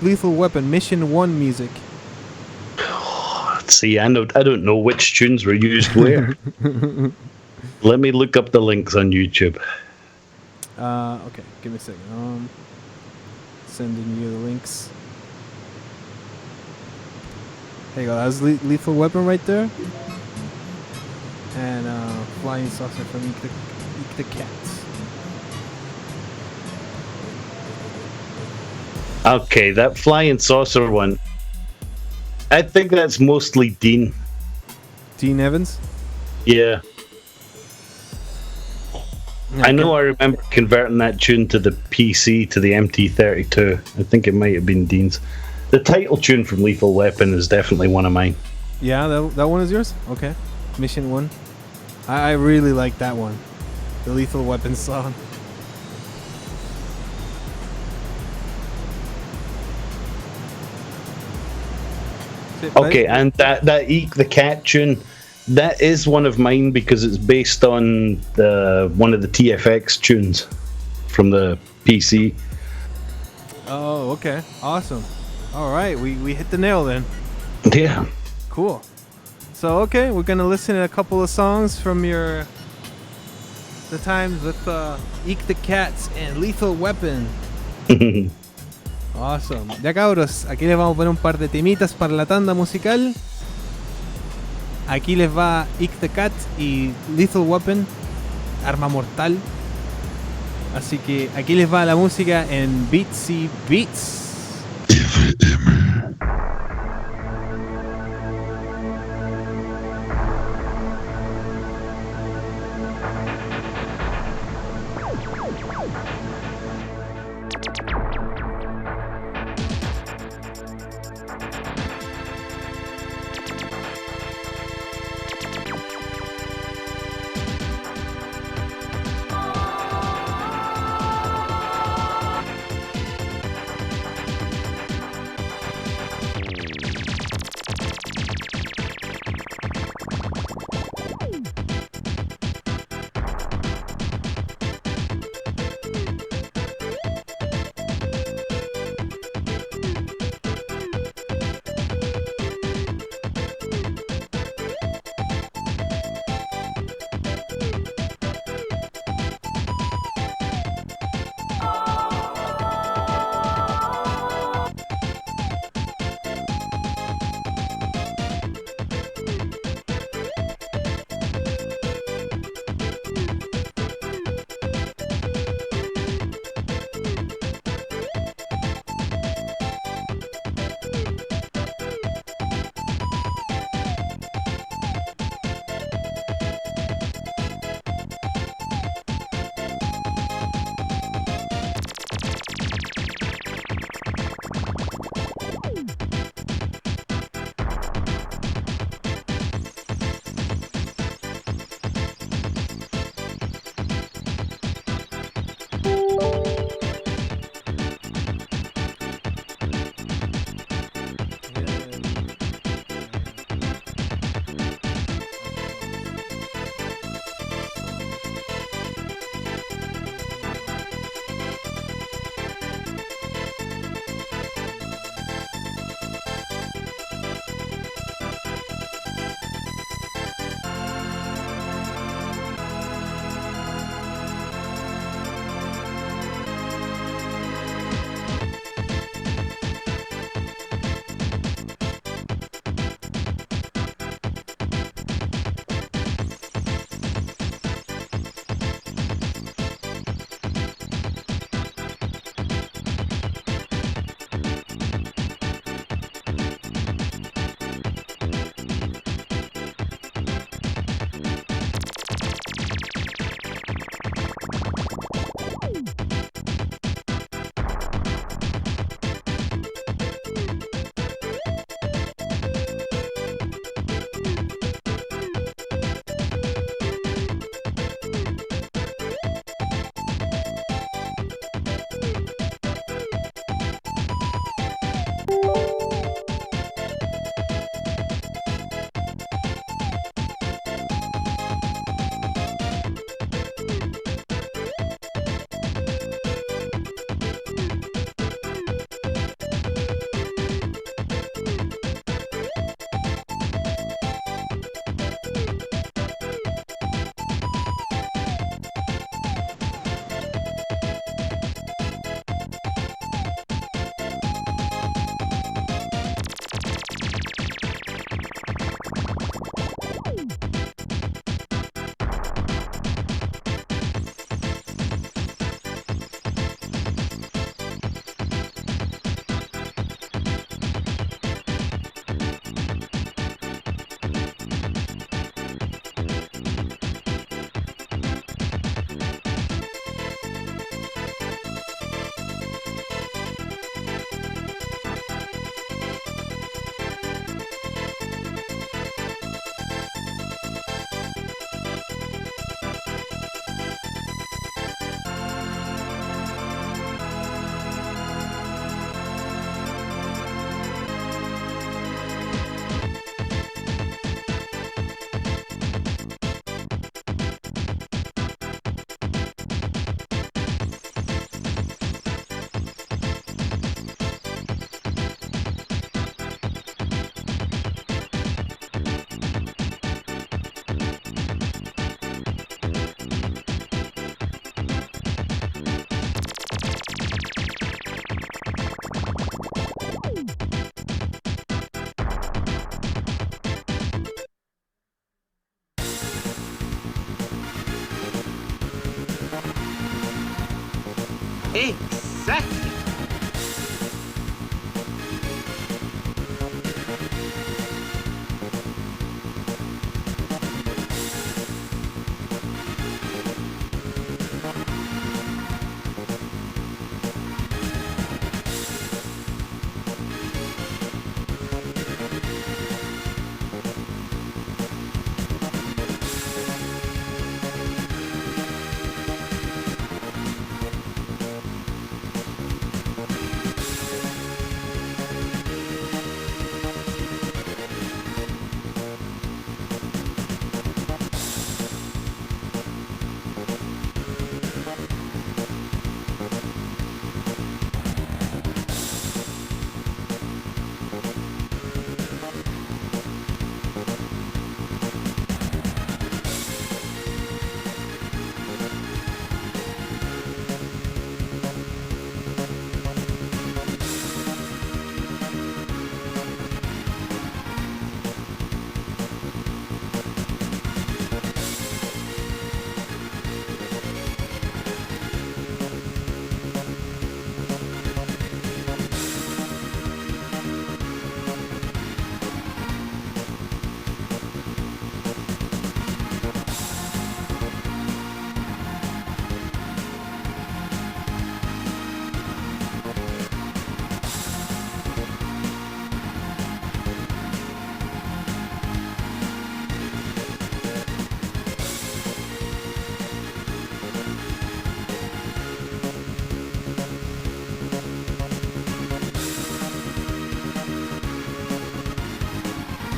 Lethal Weapon Mission 1 music? See, I don't know which tunes were used where. Let me look up the links on YouTube. Okay, give me a second. Sending you the links. There you go. That's Lethal Weapon right there. And Flying Saucer from Eek the Cat. Okay, that flying saucer one. I think that's mostly Dean. Dean Evans? Yeah. I know I remember converting that tune to the PC to the MT32. I think it might have been Dean's. The title tune from Lethal Weapon is definitely one of mine. Yeah, that one is yours? Okay. Mission 1. I really like that one. The Lethal Weapon song. Okay, and that Eek the Cat tune, that is one of mine because it's based on one of the TFX tunes from the PC. Oh, okay. Awesome. All right, we hit the nail then. Yeah. Cool. So, okay, we're going to listen to a couple of songs from the times with Eek the Cats and Lethal Weapon. Awesome. Ya cabros, aquí les vamos a poner un par de temitas para la tanda musical. Aquí les va Eek the Cat y Lethal Weapon, Arma Mortal. Así que aquí les va la música en Beatsy Beats. Exactly.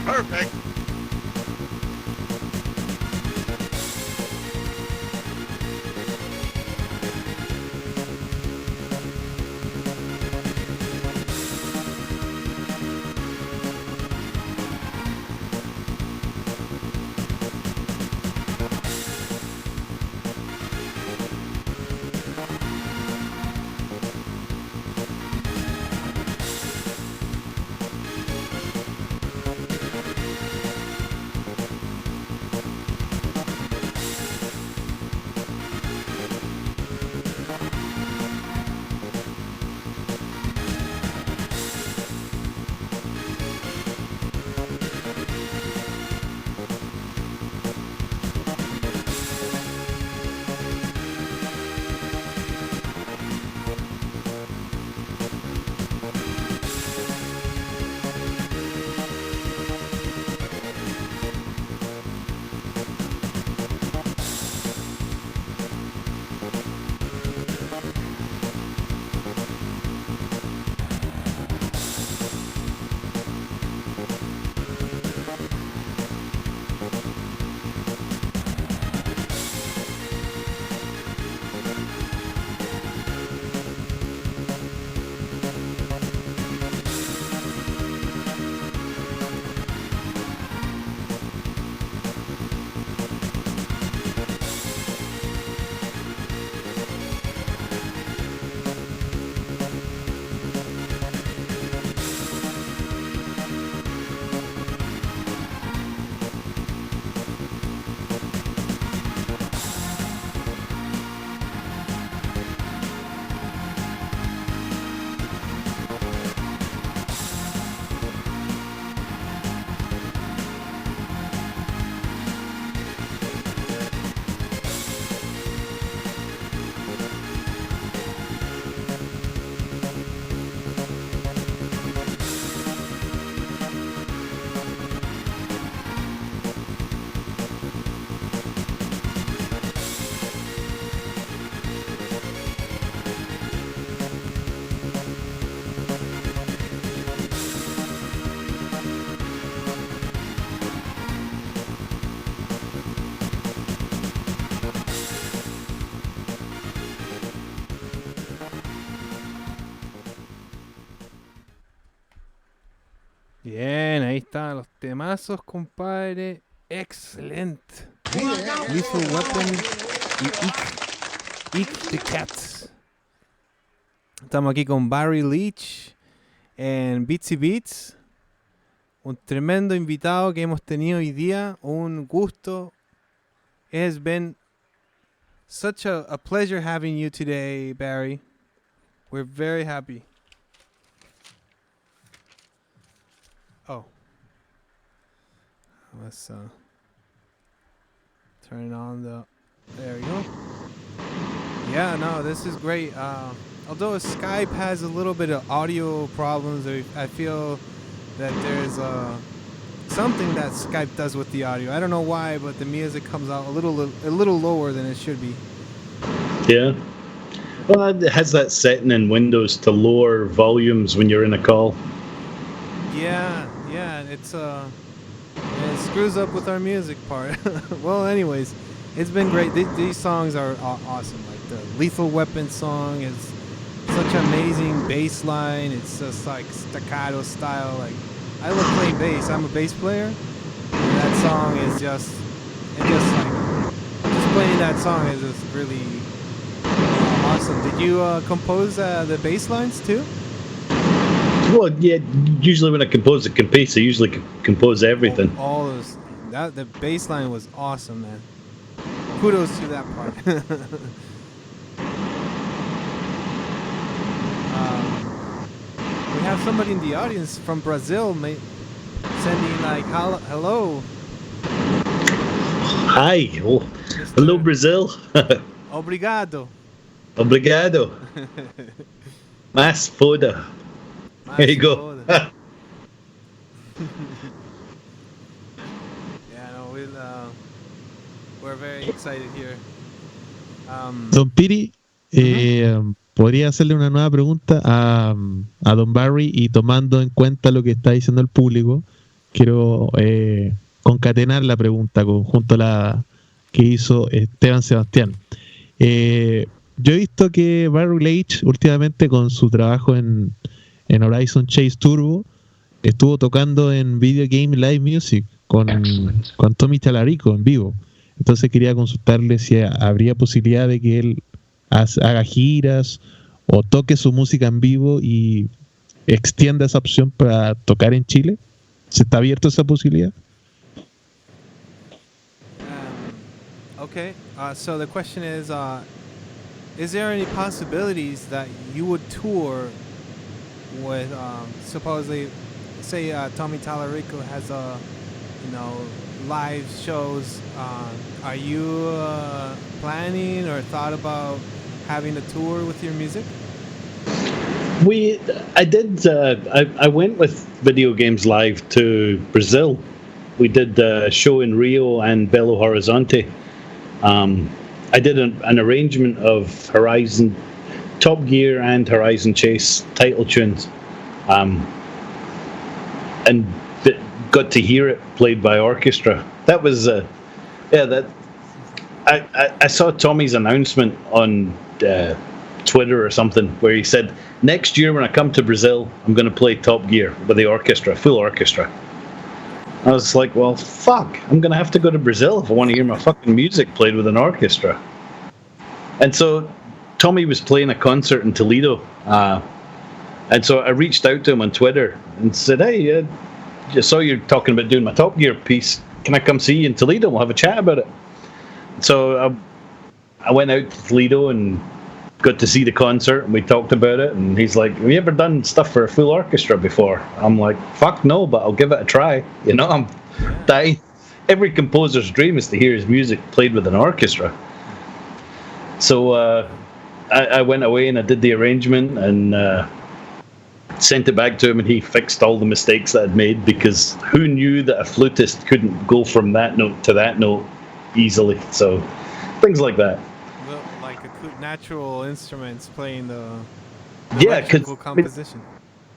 Perfect. Bien, ahí están los temazos, compadre. Excelente. Lethal Weapon y Eat the Cats. Estamos aquí con Barry Leitch en Beats y Beats. Un tremendo invitado que hemos tenido hoy día. Un gusto. It has been such a pleasure having you today, Barry. We're very happy. Oh. Let's turn on the... There we go. Yeah, no, this is great. Although Skype has a little bit of audio problems, I feel that there's something that Skype does with the audio. I don't know why, but the music comes out a little lower than it should be. Yeah. Well, it has that setting in Windows to lower volumes when you're in a call. Yeah, it's it screws up with our music part. Well, anyways, it's been great. These songs are awesome. Like the Lethal Weapon song is such an amazing bass line. It's just like staccato style. Like I love playing bass. I'm a bass player. And that song is just playing that song is just really awesome. Did you compose the bass lines too? Well, yeah. Usually when I compose a piece, I usually compose everything. All those. The bass line was awesome, man. Kudos to that part. We have somebody in the audience from Brazil sending like hello. Hi. Oh, hello, Brazil. Obrigado. Obrigado. Mas foda. There you go. Yeah, no, we're very excited here. Don Piri, podría hacerle una nueva pregunta a Don Barry, y tomando en cuenta lo que está diciendo el público, quiero concatenar la pregunta junto a la que hizo Esteban Sebastián. Yo he visto que Barry Leitch últimamente con su trabajo en Horizon Chase Turbo estuvo tocando en Video Game Live Music con Tommy Talarico en vivo. Entonces quería consultarle si habría posibilidad de que él haga giras o toque su música en vivo y extienda esa opción para tocar en Chile. ¿Se está abierto esa posibilidad? Okay, so the question is there any possibilities that you would tour with supposedly, say Tommy Talarico has live shows? Are you planning or thought about having a tour with your music? I went with Video Games Live to Brazil. We did a show in Rio and Belo Horizonte. I did an arrangement of Horizon Top Gear and Horizon Chase title tunes, and got to hear it played by orchestra. That was I saw Tommy's announcement on Twitter or something where he said, next year when I come to Brazil, I'm going to play Top Gear with the orchestra, full orchestra. I was like, well, fuck, I'm going to have to go to Brazil if I want to hear my fucking music played with an orchestra. And so Tommy was playing a concert in Toledo, and so I reached out to him on Twitter and said, hey, I saw you're talking about doing my Top Gear piece. Can I come see you in Toledo? We'll have a chat about it. So I went out to Toledo and got to see the concert, and we talked about it, and he's like, have you ever done stuff for a full orchestra before? I'm like, fuck no, but I'll give it a try. I'm dying. Every composer's dream is to hear his music played with an orchestra. So I went away and I did the arrangement and sent it back to him, and he fixed all the mistakes that I'd made, because who knew that a flutist couldn't go from that note to that note easily? So things like that. Like natural instruments playing the composition.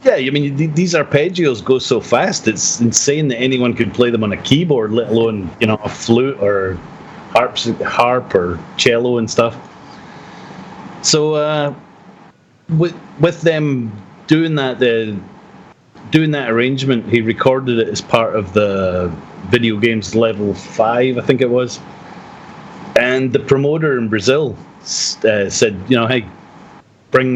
These arpeggios go so fast, it's insane that anyone could play them on a keyboard, let alone a flute or harp or cello and stuff. So with them doing that arrangement, he recorded it as part of the Video Games Level 5, I think it was. And the promoter in Brazil said, hey, bring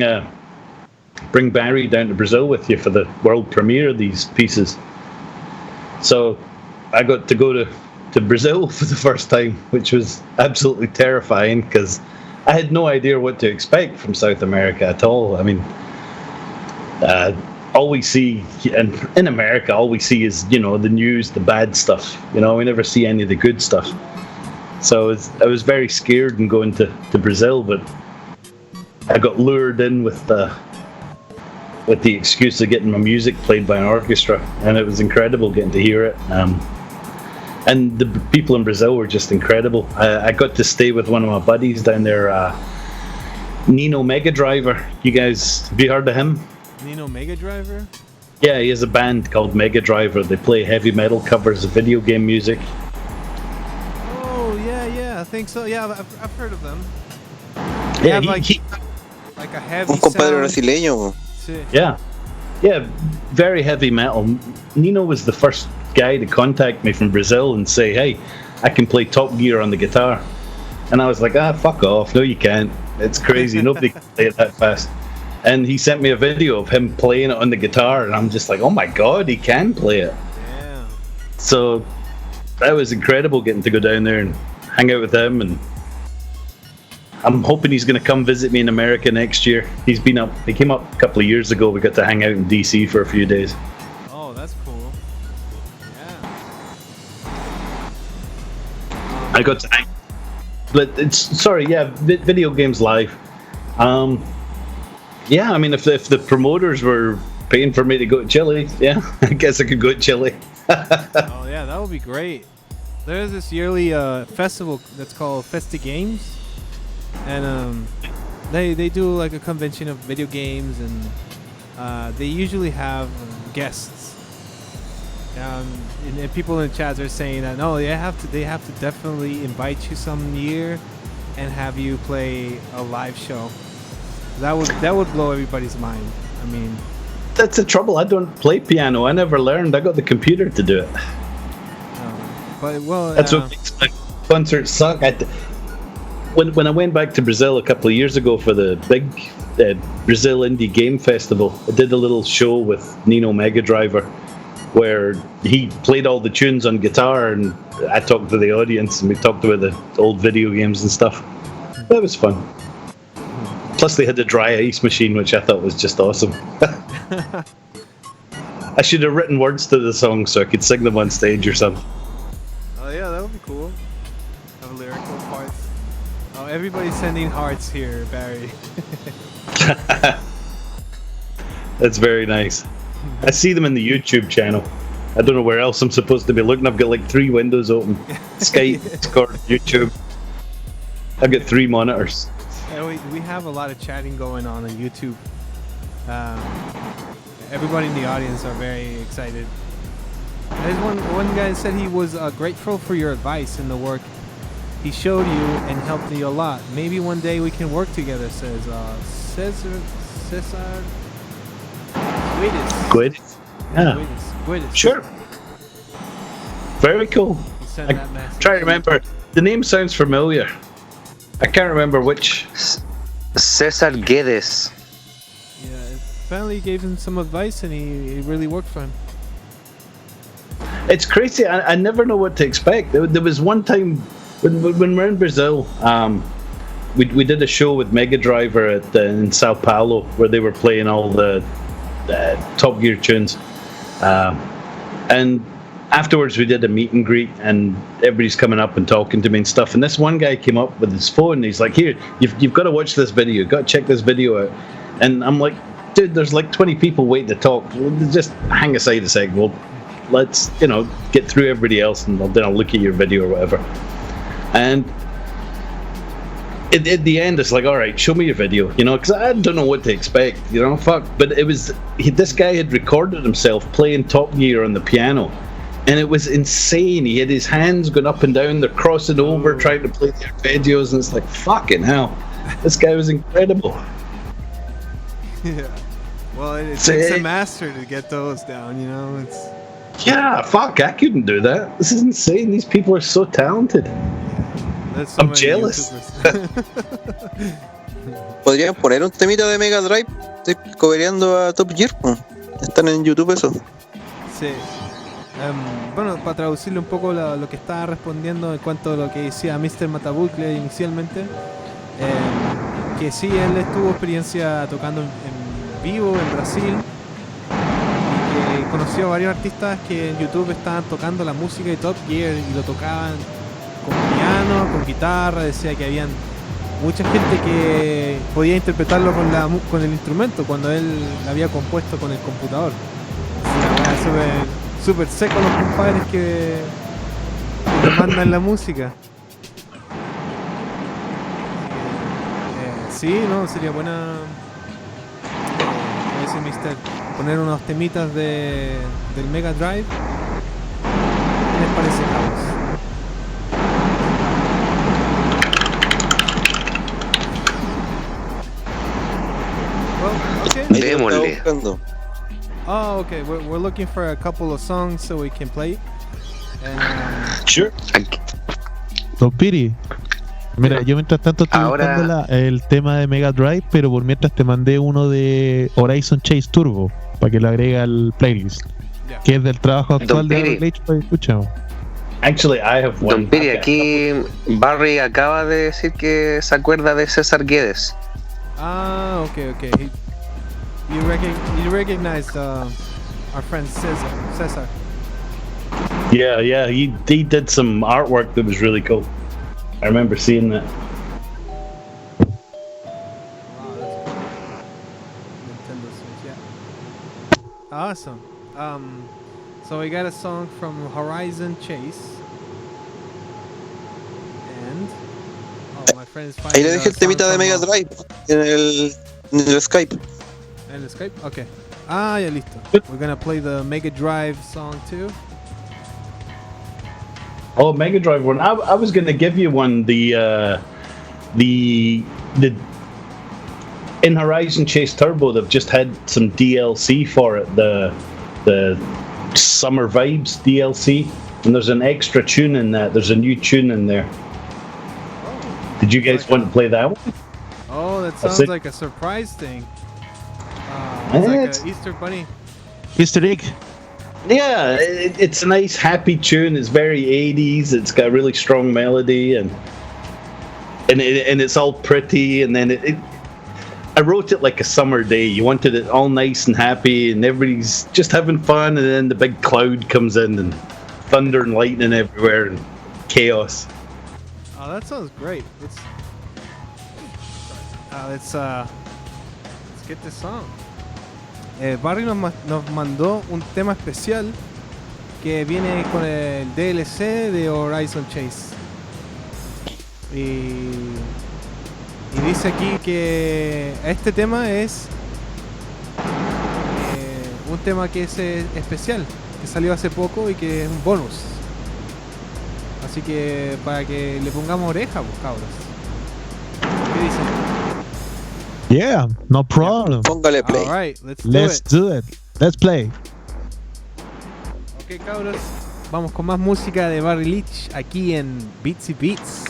Barry down to Brazil with you for the world premiere of these pieces. So I got to go to Brazil for the first time, which was absolutely terrifying, because I had no idea what to expect from South America at all. I mean, all we see in America, all we see is, you know, the news, the bad stuff. You know, we never see any of the good stuff. So I was very scared in going to Brazil, but I got lured in with the excuse of getting my music played by an orchestra, and it was incredible getting to hear it. And the people in Brazil were just incredible. I got to stay with one of my buddies down there, Nino Mega Driver. You guys, have you heard of him? Nino Mega Driver? Yeah, he has a band called Mega Driver. They play heavy metal covers of video game music. Oh, yeah, I think so. Yeah, I've heard of them. They have like a heavy Un compadre sound. brasileño. Sí. Yeah, very heavy metal. Nino was the first guy to contact me from Brazil and say, hey, I can play Top Gear on the guitar. And I was like, fuck off. No, you can't. It's crazy. Nobody can play it that fast. And he sent me a video of him playing it on the guitar, and I'm just like, oh my god, he can play it. Yeah. So that was incredible getting to go down there and hang out with him, and I'm hoping he's going to come visit me in America next year. He came up a couple of years ago. We got to hang out in DC for a few days. Oh, that's cool. Yeah. I got to hang. But video games live. Yeah, I mean, if the promoters were paying for me to go to Chile, yeah, I guess I could go to Chile. Oh yeah, that would be great. There's this yearly festival that's called Festi Games, and they do like a convention of video games, and they usually have guests. And people in the chat are saying that no, they have to definitely invite you some year and have you play a live show. That would blow everybody's mind. I mean, that's the trouble. I don't play piano. I never learned. I got the computer to do it. But well, that's what makes my concerts suck. When I went back to Brazil a couple of years ago for the big Brazil Indie Game Festival, I did a little show with Nino Mega Driver, where he played all the tunes on guitar, and I talked to the audience, and we talked about the old video games and stuff. That was fun. Plus, they had the dry ice machine, which I thought was just awesome. I should have written words to the song so I could sing them on stage or something. Oh yeah, that would be cool. Have lyrical parts. Oh, everybody's sending hearts here, Barry. That's very nice. I see them in the YouTube channel. I don't know where else I'm supposed to be looking. I've got like 3 windows open. Skype, Discord, YouTube. I've got 3 monitors. Yeah, we have a lot of chatting going on YouTube. Everybody in the audience are very excited. There's one guy said he was grateful for your advice in the work he showed you and helped you a lot. Maybe one day we can work together, says Cesar Guedes. Yeah. Guedes. Sure. Very cool. I try to remember. The name sounds familiar. I can't remember which. Cesar Guedes. Yeah, finally gave him some advice, and it really worked for him. It's crazy. I never know what to expect. There was one time when we're in Brazil, we did a show with Mega Driver in Sao Paulo where they were playing all the Top Gear tunes, and afterwards we did a meet and greet, and everybody's coming up and talking to me and stuff. And this one guy came up with his phone, and he's like, "Here, you've got to watch this video. You've got to check this video out." And I'm like, "Dude, there's like 20 people waiting to talk. Just hang aside a sec. Well, let's get through everybody else, and then I'll look at your video or whatever." And at the end, it's like, all right, show me your video, because I don't know what to expect, fuck. But this guy had recorded himself playing Top Gear on the piano, and it was insane. He had his hands going up and down, they're crossing over, trying to play the arpeggios, and it's like, fucking hell, this guy was incredible. Yeah. Well, it takes a master to get those down, Yeah, fuck, I couldn't do that. This is insane. These people are so talented. I'm jealous. Podrían poner un temita de Mega Drive cobereando a Top Gear. Están en YouTube eso. Sí. Bueno, para traducirle un poco lo que estaba respondiendo en cuanto a lo que decía Mr. Matabucle inicialmente, Que sí, él tuvo experiencia tocando en vivo en Brasil y que conoció a varios artistas que en YouTube estaban tocando la música de Top Gear y lo tocaban con piano, con guitarra. Decía que habían mucha gente que podía interpretarlo con el instrumento cuando él había compuesto con el computador. Así, súper seco los compadres que le mandan la música. Sí, no, sería buena, como dice Mister, poner unos temitas del Mega Drive. ¿Qué les parece, Carlos? Well, okay. Démosle. Oh, okay. We're looking for a couple of songs so we can play. And, Sure. Don Piri, mira, yo mientras tanto estoy Ahora- buscando el tema de Mega Drive, pero por mientras te mandé uno de Horizon Chase Turbo para que lo agregue al playlist, yeah. que es del trabajo actual de Piri. Leitch, para que escuchemos. Actually, I have one. Don Piri, I've got a aquí Barry acaba de decir que se acuerda de César Guedes. Okay. You recognize our friend Cesar. Yeah, he did some artwork that was really cool. I remember seeing that. Wow, that's cool. Nintendo Switch, yeah. Awesome. So we got a song from Horizon Chase. And my friend is Ahí finding le dejé el temita de Mega Drive en el Skype. En el Skype? Okay. Ya listo. We're gonna play the Mega Drive song too. Oh, Mega Drive one. I was going to give you one. The in Horizon Chase Turbo, they've just had some DLC for it. The Summer Vibes DLC, and there's an extra tune in that. There's a new tune in there. Did you guys want to play that one? Oh, that That's sounds it. like a surprise thing. It's like It's- an Easter bunny. Easter egg. Yeah, it's a nice, happy tune. It's very 80s. It's got a really strong melody, and it's all pretty. And then I wrote it like a summer day. You wanted it all nice and happy, and everybody's just having fun. And then the big cloud comes in, and thunder and lightning everywhere, and chaos. Oh, that sounds great. Let's get this song. Barry nos mandó un tema especial que viene con el DLC de Horizon Chase. Y dice aquí que este tema es un tema que es especial, que salió hace poco y que es un bonus. Así que para que le pongamos oreja, pues, cabros. ¿Qué dicen? Yeah, no problem. Póngale play. Alright, let's Do it. Let's play. Ok, cabros, vamos con más música de Barry Leitch aquí en Beats y Beats.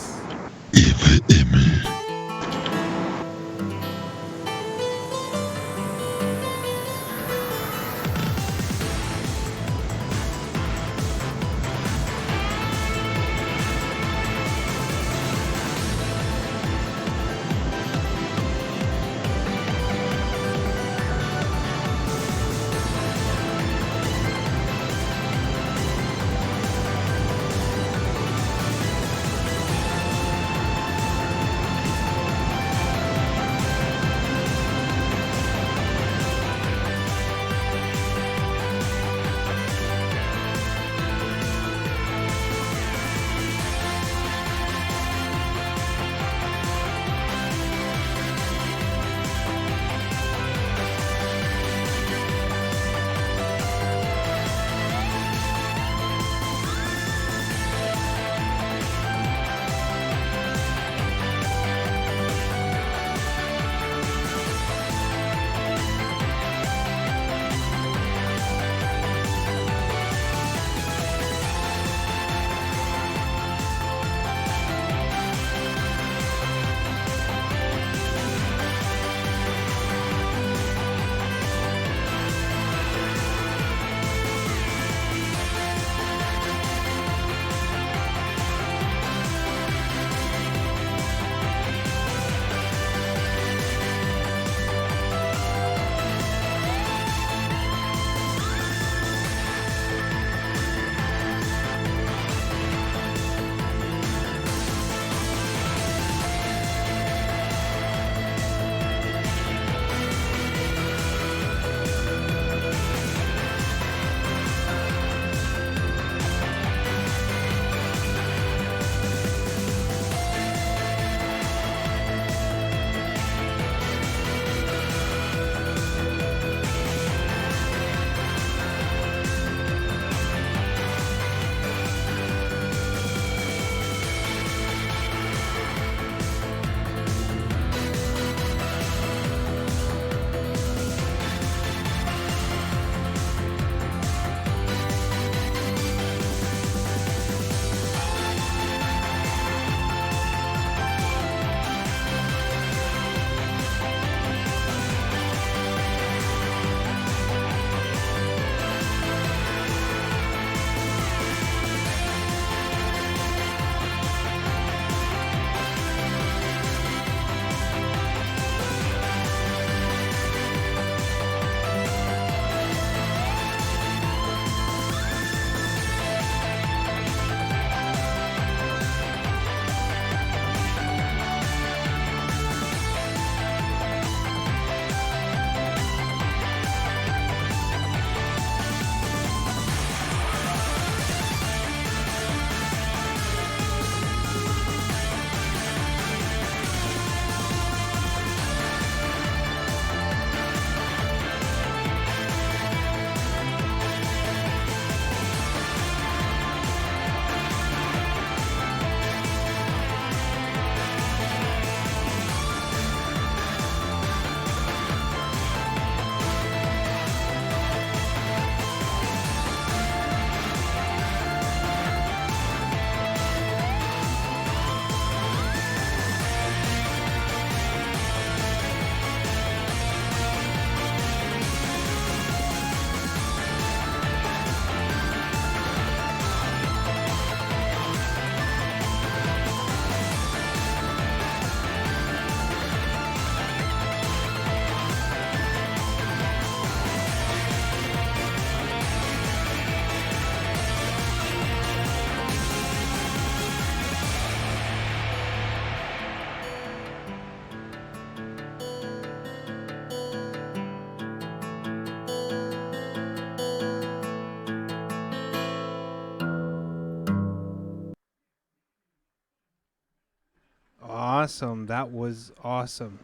awesome. That was awesome.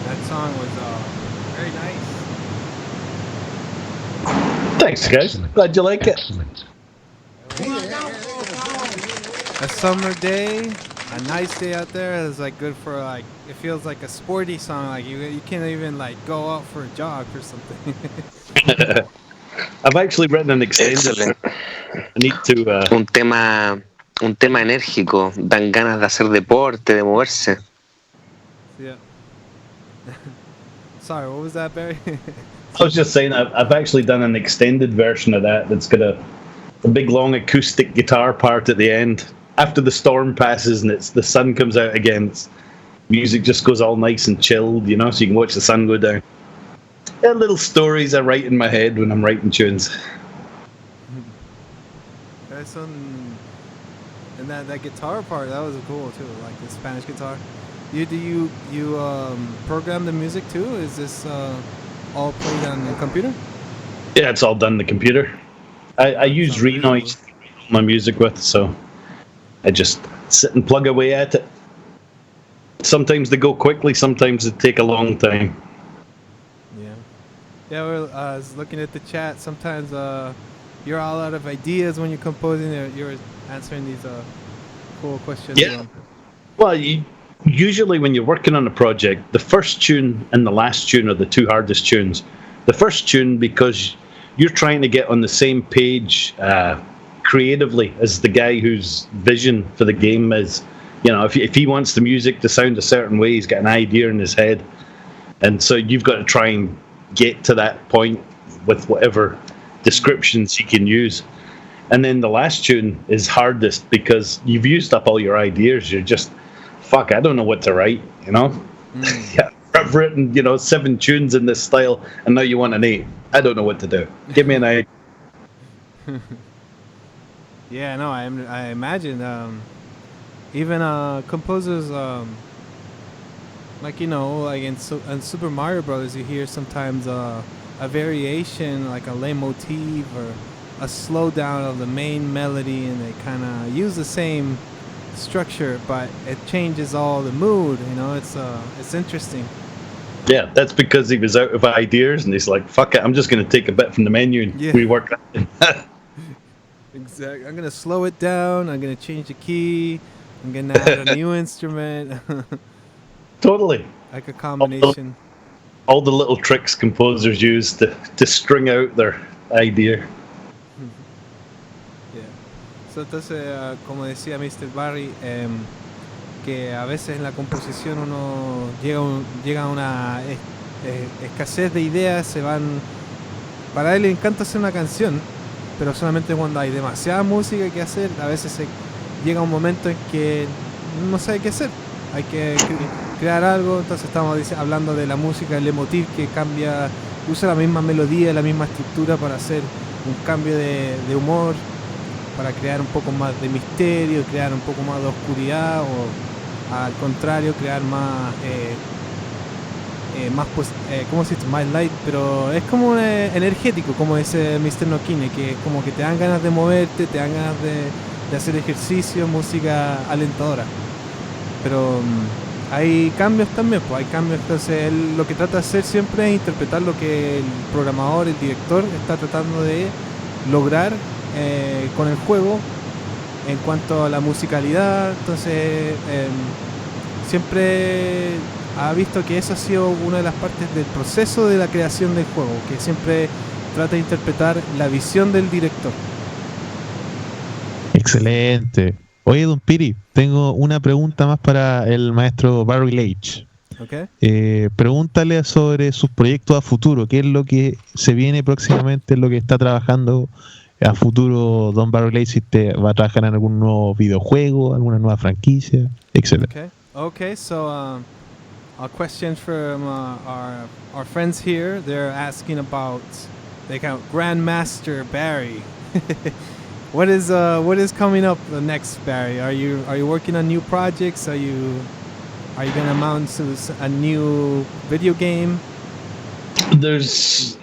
That song was very nice. Thanks, guys. Glad you like it. A summer day, a nice day out there is like good for like, it feels like a sporty song. Like you can't even like go out for a jog or something. I've actually written an extended. Excelente. I need to. Un tema enérgico, dan ganas de hacer deporte, de moverse. Yeah. Sorry, what was that, Barry? I was just saying, I've actually done an extended version of that that's got a big long acoustic guitar part at the end. After the storm passes and the sun comes out again, music just goes all nice and chilled, so you can watch the sun go down. Yeah, little stories I write in my head when I'm writing tunes. And that guitar part, that was cool too, like the Spanish guitar. You program the music too? Is this all played on the computer? Yeah, it's all done on the computer. I use Renoise to make my music with, so I just sit and plug away at it. Sometimes they go quickly, sometimes they take a long time. Yeah, I was looking at the chat. Sometimes you're all out of ideas when you're composing. You're answering these cool questions. Yeah. Well, usually when you're working on a project, the first tune and the last tune are the two hardest tunes. The first tune, because you're trying to get on the same page creatively as the guy whose vision for the game is. If he wants the music to sound a certain way, he's got an idea in his head. And so you've got to try and get to that point with whatever descriptions he can use. And then the last tune is hardest because you've used up all your ideas. You're just, fuck, I don't know what to write, Yeah, I've written, 7 tunes in this style, and now you want an 8. I don't know what to do. Give me an 8. Yeah, no, I imagine even composers like in Super Mario Brothers, you hear sometimes a variation, like a leitmotif or a slowdown of the main melody, and they kind of use the same structure, but it changes all the mood. It's interesting. Yeah, that's because he was out of ideas, and he's like, "Fuck it, I'm just going to take a bit from the menu and rework that." Exactly. I'm gonna slow it down. I'm gonna change the key. I'm gonna add a new instrument. Totally. Like a combination. All the little tricks composers use to string out their idea. Yeah. So, entonces, como decía Mr. Barry, que a veces en la composición uno llega a una escasez de ideas, para él le encanta hacer una canción, pero solamente cuando hay demasiada música que hacer, a veces llega un momento en que no sabe qué hacer. Hay que crear algo. Entonces estamos hablando de la música, el leitmotiv que cambia, usa la misma melodía, la misma estructura para hacer un cambio de humor, para crear un poco más de misterio, crear un poco más de oscuridad, o al contrario, crear más ¿cómo se dice? Más light, pero es como energético, como dice Mr. Nok Kine, que es como que te dan ganas de moverte, te dan ganas de hacer ejercicio, música alentadora. Pero hay cambios también, pues hay cambios. Entonces él lo que trata de hacer siempre es interpretar lo que el programador, el director está tratando de lograr con el juego en cuanto a la musicalidad. Entonces siempre ha visto que eso ha sido una de las partes del proceso de la creación del juego, que siempre trata de interpretar la visión del director. Excelente. Oye, Don Piri, tengo una pregunta más para el maestro Barry Leitch. Okay. Pregúntale sobre sus proyectos a futuro. ¿Qué es lo que se viene próximamente, lo que está trabajando a futuro Don Barry Leitch? Si te va a trabajar en algún nuevo videojuego, alguna nueva franquicia, etc. Okay. So a question from our friends here. They're asking about Grandmaster Barry. What is coming up next, Barry? Are you working on new projects? Are you gonna mount to a new video game? There's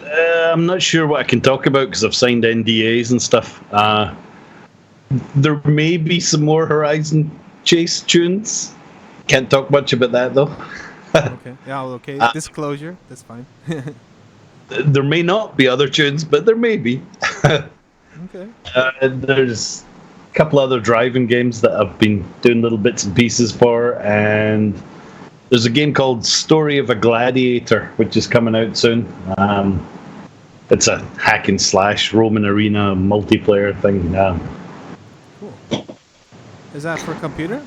I'm not sure what I can talk about because I've signed NDAs and stuff. There may be some more Horizon Chase tunes. Can't talk much about that though. Okay. Yeah. Okay. Disclosure. That's fine. There may not be other tunes, but there may be. Okay. There's a couple other driving games that I've been doing little bits and pieces for, and there's a game called Story of a Gladiator, which is coming out soon. It's a hack and slash Roman arena multiplayer thing. Cool. Is that for computer?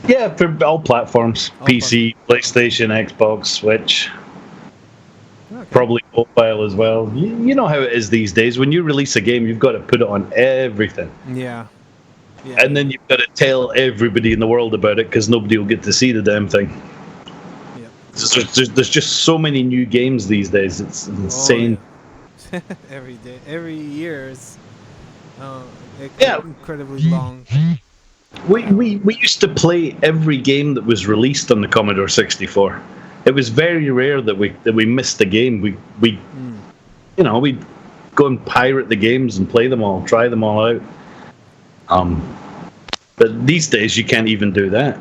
Yeah, for all platforms: PC, PlayStation, Xbox, Switch. Okay. Probably mobile as well. You know how it is these days. When you release a game, you've got to put it on everything. Yeah. And then you've got to tell everybody in the world about it because nobody will get to see the damn thing. Yeah. There's just so many new games these days. It's insane. Oh, yeah. Every day, every year is Yeah. incredibly long. We used to play every game that was released on the Commodore 64. It was very rare that we missed a game. We'd go and pirate the games and play them all, try them all out. But these days you can't even do that.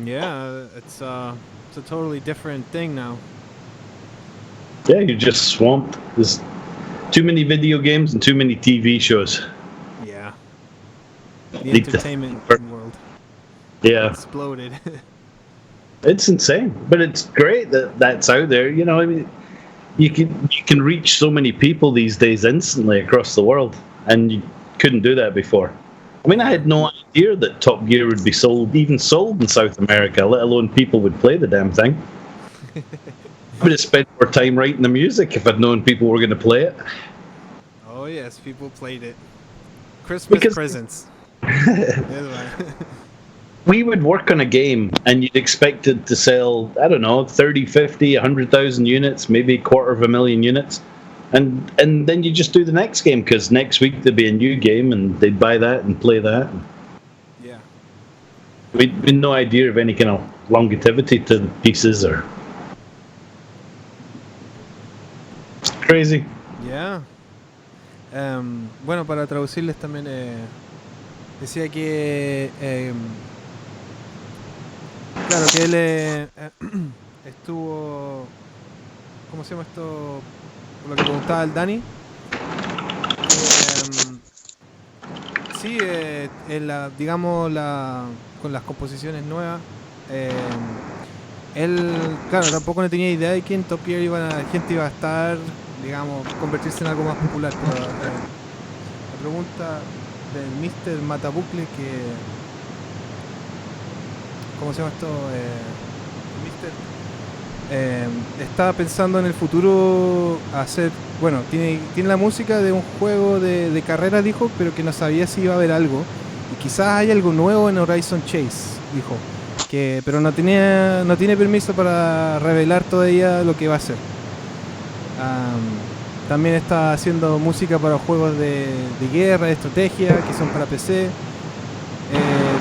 Yeah, it's a totally different thing now. Yeah, you're just swamped. There's too many video games and too many TV shows. Yeah. The Need to- entertainment world Yeah, exploded. it's insane, but it's great that that's out there. You know, I mean, you can reach so many people these days instantly across the world, and you couldn't do that before. I mean, I had no idea that Top Gear would be sold in South America, let alone people would play the damn thing. I would have spent more time writing the music if I'd known people were going to play it. Oh yes, people played it. Christmas presents. We would work on a game and you'd expect it to sell, I don't know, 30, 50, 100,000 units, maybe 250,000 units. And then you just do the next game because next week there'd be a new game and they'd buy that and play that. Yeah. We'd no idea of any kind of longevity to the pieces or... It's crazy. Yeah. Bueno, para traducirles también decía que claro que él estuvo, ¿cómo se llama esto? Lo que preguntaba el Dani. Sí, digamos con las composiciones nuevas. Él, claro, tampoco no tenía idea de que en Top Gear la gente iba a estar, digamos, convertirse en algo más popular. Pero, la pregunta del Mr. Matabucle ¿cómo se llama esto? Estaba pensando en el futuro hacer, bueno, tiene la música de un juego de carreras, dijo, pero que no sabía si iba a haber algo. Y quizás hay algo nuevo en Horizon Chase, dijo. Pero no tiene permiso para revelar todavía lo que va a hacer. También está haciendo música para juegos de guerra, de estrategia, que son para PC.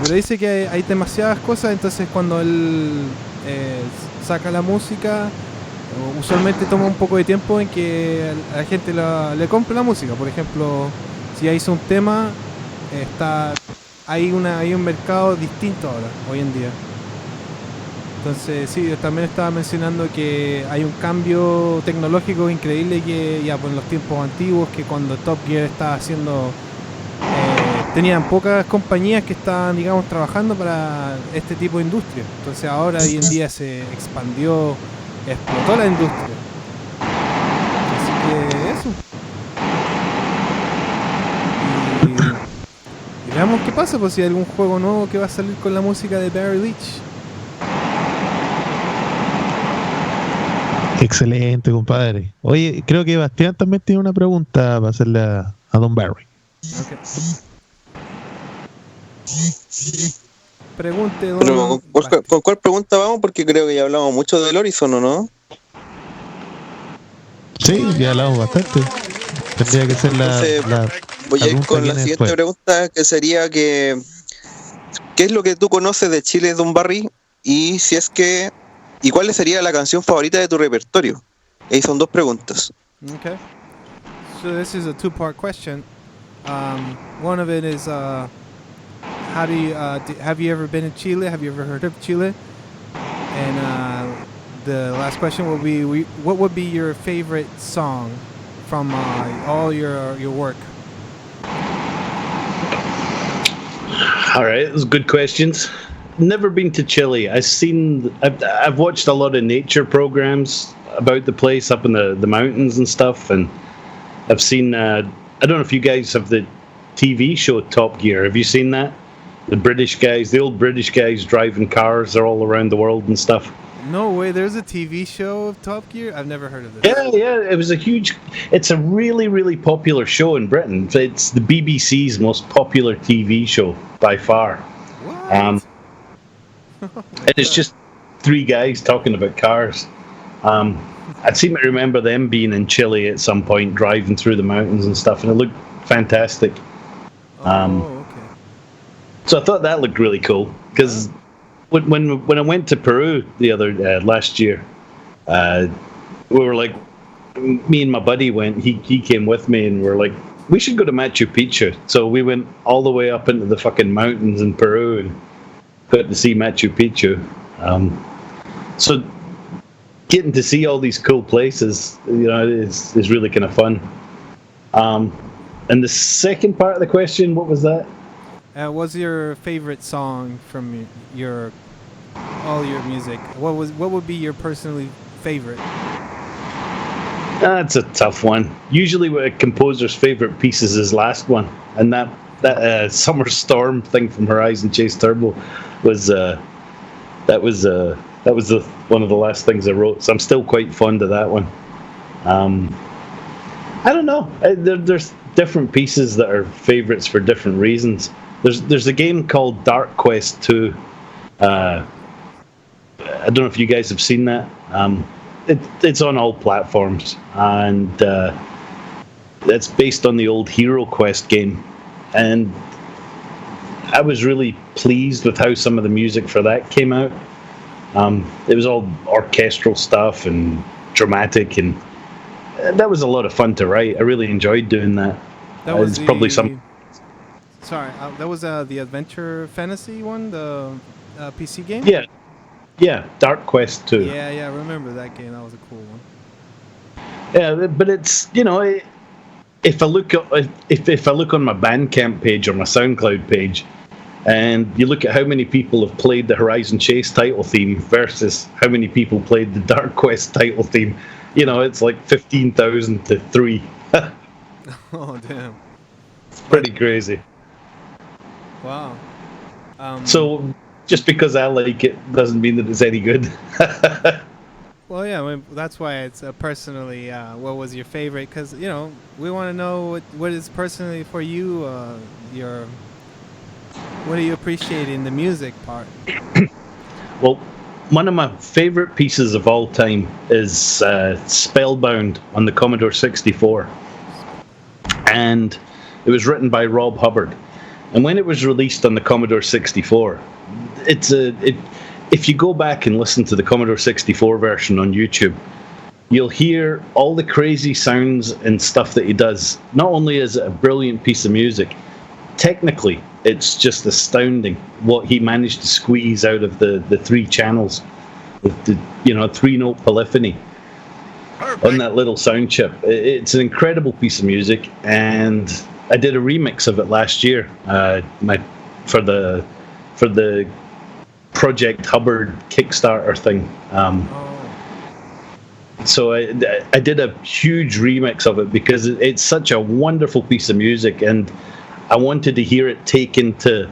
Pero dice que hay demasiadas cosas, entonces cuando él saca la música, usualmente toma un poco de tiempo en que a la gente le compre la música. Por ejemplo, si hizo un tema, hay un mercado distinto ahora, hoy en día. Entonces sí, también estaba mencionando que hay un cambio tecnológico increíble que ya por los tiempos antiguos, que cuando Top Gear estaba haciendo, tenían pocas compañías que estaban, digamos, trabajando para este tipo de industria. Entonces ahora hoy en día se expandió, explotó la industria. Así que eso. Y veamos qué pasa, pues si hay algún juego nuevo que va a salir con la música de Barry Leitch. Excelente, compadre. Oye, creo que Bastián también tiene una pregunta para hacerle a Don Barry. Okay. Pregunte, don. Pero, ¿con cuál pregunta vamos? Porque creo que ya hablamos mucho del Horizon, ¿o no? Sí, ya hablamos bastante. Tendría que ser voy a ir con la siguiente pregunta, que sería ¿qué es lo que tú conoces de Chile, Don Barry? ¿Y cuál sería la canción favorita de tu repertorio? Ahí son dos preguntas. Okay. So this is a two-part question. One of it is how do you have you ever been in Chile? Have you ever heard of Chile? And the last question will be, what would be your favorite song from all your work? All right, those are good questions. Never been to Chile. I've watched a lot of nature programs about the place up in the mountains and stuff, and I've seen. I don't know if you guys have the TV show Top Gear. Have you seen that? The British guys, the old British guys driving cars, they're all around the world and stuff. No way, there's a TV show of Top Gear? I've never heard of this. Yeah, it's a really, really popular show in Britain. It's the BBC's most popular TV show by far. What? And it's just three guys talking about cars. I seem to remember them being in Chile at some point, driving through the mountains and stuff, and it looked fantastic. Okay. So I thought that looked really cool, because when I went to Peru the other last year, we were like, me and my buddy went. He came with me, and we were like, we should go to Machu Picchu. So we went all the way up into the fucking mountains in Peru and got to see Machu Picchu. So getting to see all these cool places, is really kind of fun. And the second part of the question, what was that? What's your favorite song from all your music? What would be your personally favorite? That's a tough one. Usually, a composer's favorite piece is his last one, and that Summer Storm thing from Horizon Chase Turbo was one of the last things I wrote. So I'm still quite fond of that one. I don't know. There's different pieces that are favorites for different reasons. There's a game called Dark Quest 2. I don't know if you guys have seen that. It's on all platforms, and it's based on the old Hero Quest game. And I was really pleased with how some of the music for that came out. It was all orchestral stuff and dramatic, and that was a lot of fun to write. I really enjoyed doing that. That was probably some. Sorry, that was the Adventure Fantasy one, the PC game? Yeah, Dark Quest 2. Yeah, I remember that game. That was a cool one. Yeah, but it's, if I look on my Bandcamp page or my SoundCloud page, and you look at how many people have played the Horizon Chase title theme versus how many people played the Dark Quest title theme, it's like 15,000 to 3. Oh, damn. It's pretty crazy. Wow. So just because I like it doesn't mean that it's any good. Well, yeah, I mean, that's why it's personally, what was your favorite? Because, we want to know what is personally for you, what do you appreciate in the music part? Well, one of my favorite pieces of all time is Spellbound on the Commodore 64. And it was written by Rob Hubbard. And when it was released on the Commodore 64, if you go back and listen to the Commodore 64 version on YouTube, you'll hear all the crazy sounds and stuff that he does. Not only is it a brilliant piece of music, technically, it's just astounding what he managed to squeeze out of the three channels with the 3-note polyphony. Perfect. On that little sound chip. It's an incredible piece of music, and I did a remix of it last year for the Project Hubbard Kickstarter thing. So I did a huge remix of it because it's such a wonderful piece of music, and I wanted to hear it taken to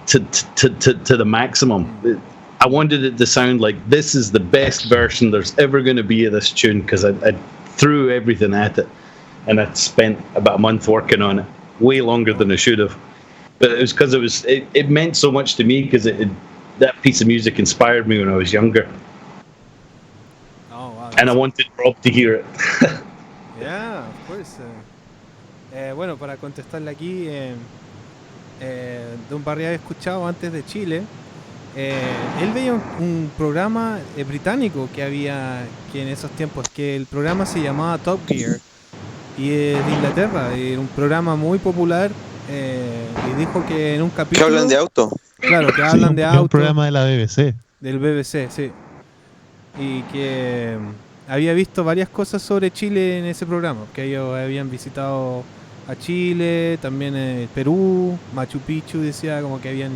the maximum. I wanted it to sound like this is the best version there's ever going to be of this tune, because I threw everything at it, and I spent about a month working on it, way longer than I should have. But it was because it meant so much to me, because that piece of music inspired me when I was younger. Oh, wow. And I wanted Rob to hear it. Yeah, of course. Bueno, para contestarle aquí, Don Barry había escuchado antes de Chile. Él veía un programa británico que en esos tiempos, que el programa se llamaba Top Gear, y de Inglaterra, era un programa muy popular, y dijo que en un ¿Que capítulo... hablan de auto? Claro, que hablan de Es un auto. programa de la BBC. Del BBC, sí. Y que había visto varias cosas sobre Chile en ese programa, que ellos habían visitado a Chile, también Perú, Machu Picchu, decía como que habían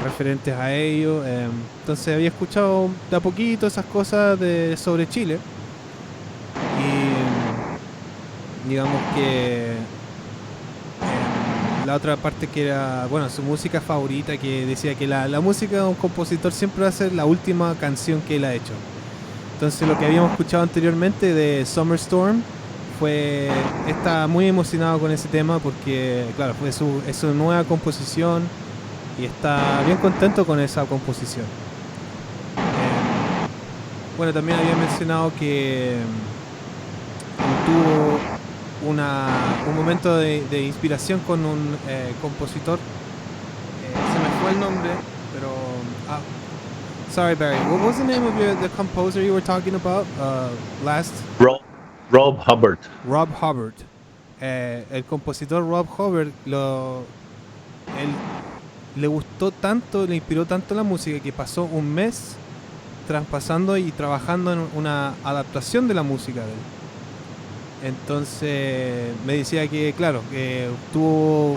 referentes a ellos. Entonces había escuchado de a poquito esas cosas sobre Chile. Y digamos que la otra parte que era, bueno, su música favorita, que decía que la música de un compositor siempre va a ser la última canción que él ha hecho. Entonces lo que habíamos escuchado anteriormente de Summer Storm está muy emocionado con ese tema porque, claro, es su nueva composición y está bien contento con esa composición. Bueno, también había mencionado que tuvo un momento de inspiración con un compositor. Se me fue el nombre, pero sorry, Barry. What was the name of the composer you were talking about last? Rob Hubbard. Rob Hubbard. El compositor Rob Hubbard le gustó tanto, le inspiró tanto la música que pasó un mes traspasando y trabajando en una adaptación de la música de él. Entonces me decía que, claro, que tuvo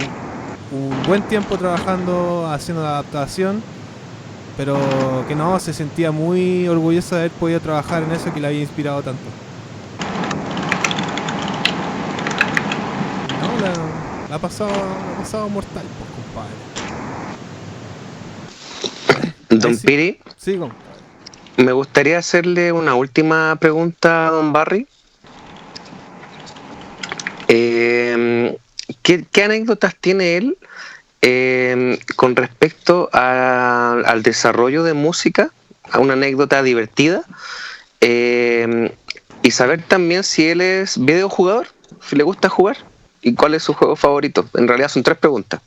un buen tiempo trabajando, haciendo la adaptación, pero que no, se sentía muy orgulloso de haber podido trabajar en eso que le había inspirado tanto. No, la ha pasado mortal, pues, compadre. Don Sí. Piri, Sí, compadre. me gustaría hacerle una última pregunta a Don Barry. ¿Qué anécdotas tiene él con respecto al desarrollo de música? A una anécdota divertida. Y saber también si él es videojugador, si le gusta jugar y cuál es su juego favorito. En realidad son 3 preguntas.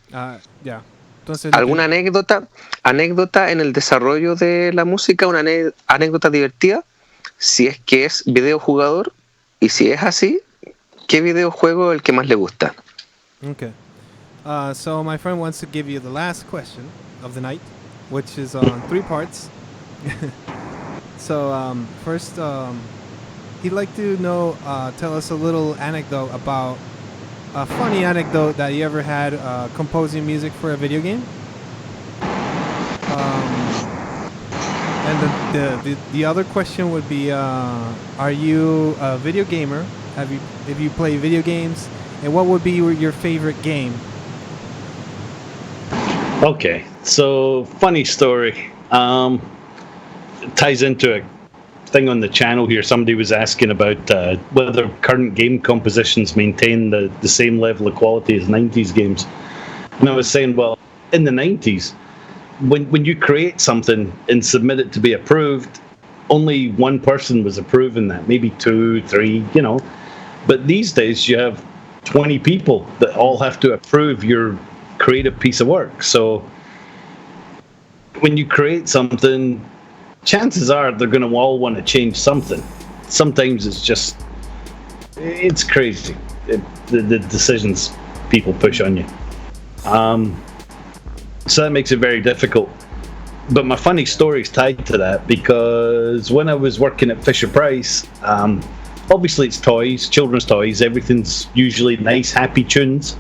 Ya. Entonces, ¿Alguna anécdota en el desarrollo de la música? ¿Una anécdota divertida? Si es que es videojugador, y si es así, ¿qué videojuego es el que más le gusta? Okay. So my friend wants to give you the last question of the night, which is on 3 parts. So first, he'd like to tell us a little anecdote about a funny anecdote that you ever had composing music for a video game. And the other question would be, are you a video gamer? Have you played video games? And what would be your favorite game? Okay, so funny story. It ties into a thing on the channel here. Somebody was asking about whether current game compositions maintain the same level of quality as 90s games. And I was saying, well, in the 90s, when you create something and submit it to be approved, only one person was approving that, maybe 2, 3, you know. But these days you have 20 people that all have to approve your creative piece of work. So when you create something, chances are they're going to all want to change something. Sometimes it's crazy, the decisions people push on you. So that makes it very difficult. But my funny story is tied to that, because when I was working at Fisher-Price, obviously it's toys, children's toys, everything's usually nice, happy tunes.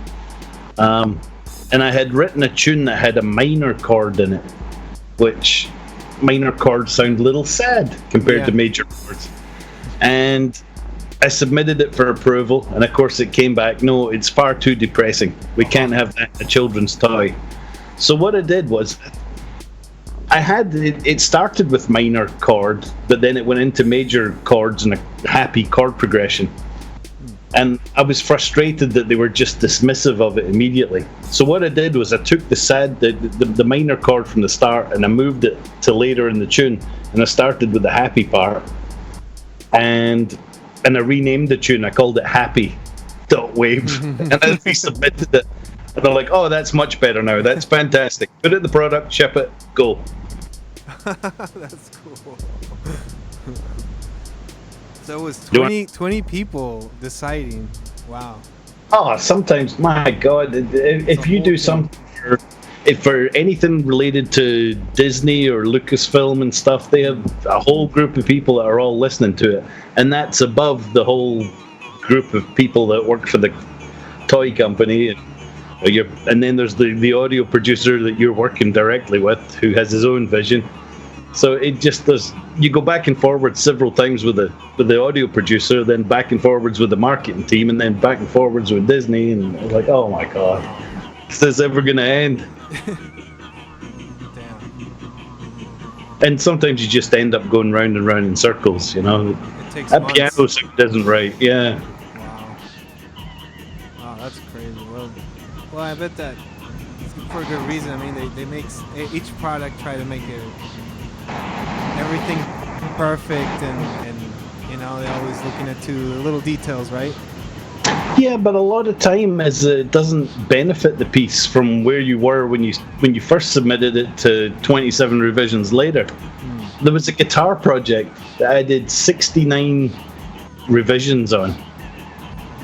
And I had written a tune that had a minor chord in it, which minor chords sound a little sad compared to major chords. And I submitted it for approval, and of course it came back, no, it's far too depressing. We can't have that in a children's toy. So what I did was, I had it started with minor chord, but then it went into major chords and a happy chord progression. And I was frustrated that they were just dismissive of it immediately. So what I did was I took the minor chord from the start, and I moved it to later in the tune, and I started with the happy part, and I renamed the tune. I called it Happy Wave, and then we submitted it. And they're like, oh, that's much better now. That's fantastic. Put it in the product, ship it, go. That's cool. So it was 20 people deciding. Wow. Oh, sometimes, my God, if you do something for anything related to Disney or Lucasfilm and stuff, they have a whole group of people that are all listening to it, and that's above the whole group of people that work for the toy company. And then there's the audio producer that you're working directly with, who has his own vision. So it just does. You go back and forward several times with the audio producer, then back and forwards with the marketing team, and then back and forwards with Disney, and it's like, oh my God, is this ever gonna end? Damn. And sometimes you just end up going round and round in circles, you know. It takes That months. piano sound isn't right, yeah. Wow. Wow, that's crazy. Well, I bet that it's for a good reason. I mean, they make each product try to make it everything perfect, and you know, they're always looking at the little details, right? Yeah, but a lot of time it doesn't benefit the piece from where you were when you first submitted it to 27 revisions later. There was a guitar project that I did 69 revisions on,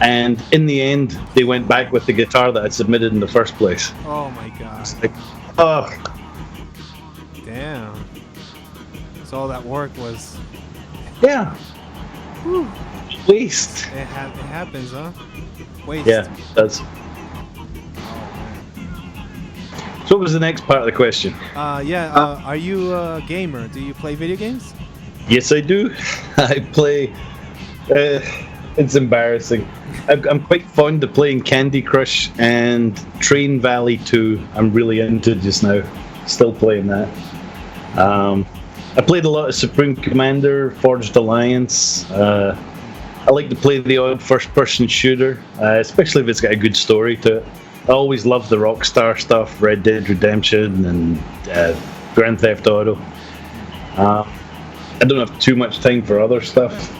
and in the end they went back with the guitar that I submitted in the first place. Oh my God. It's like, oh, Damn. So all that work was. yeah, Whew. waste. It happens, huh? Waste. Yeah, that's. So what was the next part of the question? Are you a gamer? Do you play video games? Yes, I do. I play. It's embarrassing. I'm quite fond of playing Candy Crush and Train Valley 2. I'm really into just now. Still playing that. I played a lot of Supreme Commander, Forged Alliance. I like to play the odd first-person shooter, especially if it's got a good story to it. I always love the Rockstar stuff, Red Dead Redemption and Grand Theft Auto. I don't have too much time for other stuff.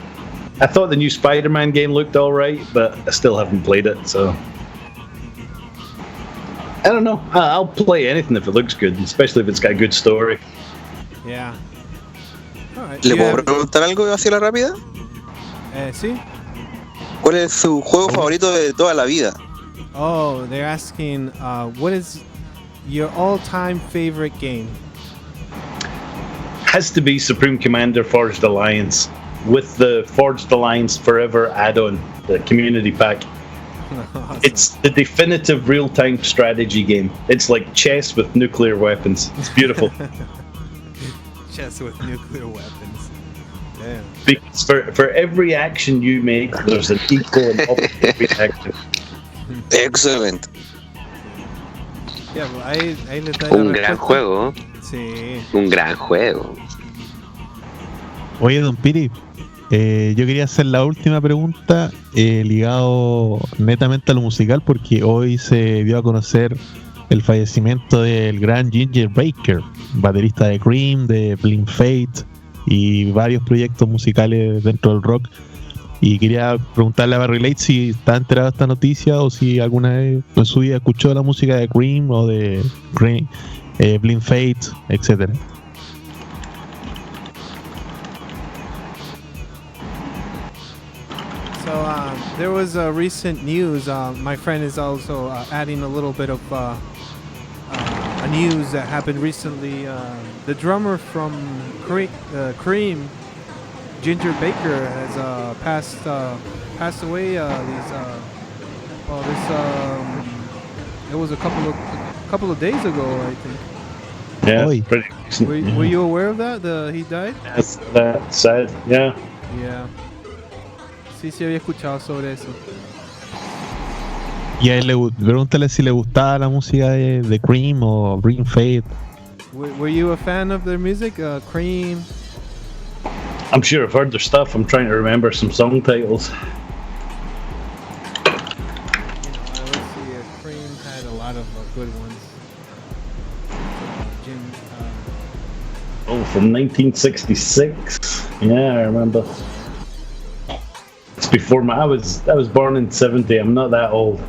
I thought the new Spider-Man game looked alright, but I still haven't played it, so... I don't know. I'll play anything if it looks good, especially if it's got a good story. Yeah. All right. ¿Le puedo preguntar algo así a la rápida? Sí. ¿Cuál es su juego favorito de toda la vida? Oh, they're asking, what is your all-time favorite game? Has to be Supreme Commander Forged Alliance, with the Forged Alliance Forever add-on, the community pack. Awesome. It's the definitive real-time strategy game. It's like chess with nuclear weapons. It's beautiful. Chess with nuclear weapons. Damn. Because for every action you make, there's an equal and opposite reaction. Excellent. Yeah, well, ahí les da la Un gran respuesta. juego. Sí. Un gran juego. Oye, Don Piri, yo quería hacer la última pregunta ligado netamente a lo musical, porque hoy se dio a conocer el fallecimiento del gran Ginger Baker, baterista de Cream, de Blind Fate y varios proyectos musicales dentro del rock. Y quería preguntarle a Barry Leitch si está enterado de esta noticia o si alguna vez en su vida escuchó la música de Cream o de Blind Fate, etc. So there was recent news. My friend is also adding a little bit of a news that happened recently. The drummer from Cream, Ginger Baker, has passed away. It was a couple of days ago, I think. Yeah, Oi. pretty recent. Were you aware of that? He died? That's sad, yeah. Yeah. Sí, había escuchado sobre eso. Y a él pregúntale si le gustaba la música de Cream o Blind Fate. Were you a fan of their music? Cream? I'm sure I've heard their stuff. I'm trying to remember some song titles. Let's see. Cream had a lot of good ones. From 1966. Yeah, I remember. It's before I was born in 70. I'm not that old.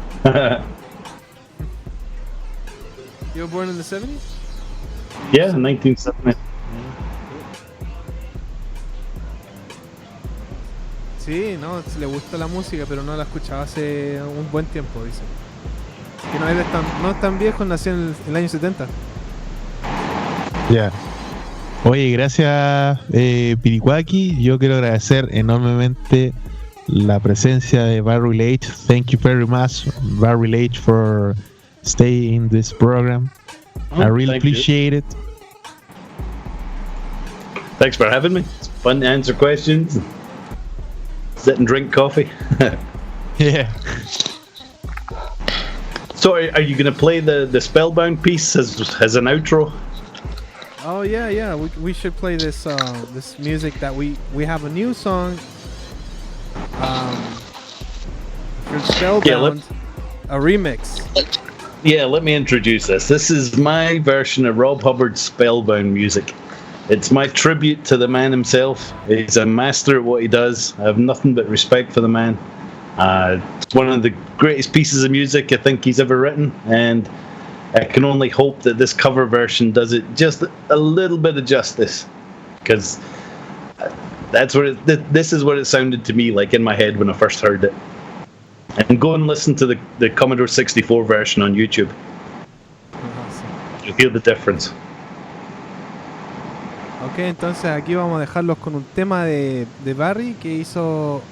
You were born in the 70s? Yeah, 1970. Sí, no, le gusta la música, pero no la escuchaba hace un buen tiempo, dice. Que no es tan viejo, nació en el año 70. Ya. Oye, gracias Piricuaki. Yo quiero agradecer enormemente la presencia de Barry Leitch. Thank you very much, Barry Leitch, for staying in this program. I really appreciate it. Thanks for having me. It's fun to answer questions. Sit and drink coffee. Yeah. So, are you going to play the Spellbound piece as an outro? Oh yeah. We should play this this music that we have a new song. For Spellbound, a remix. Yeah, let me introduce this. This is my version of Rob Hubbard's Spellbound music. It's my tribute to the man himself. He's a master at what he does. I have nothing but respect for the man. It's one of the greatest pieces of music I think he's ever written, and I can only hope that this cover version does it just a little bit of justice, because that's what this is what it sounded to me like in my head when I first heard it. And go and listen to the Commodore 64 version on YouTube. You'll hear the difference. Ok, entonces aquí vamos a dejarlos con un tema de Barry que hizo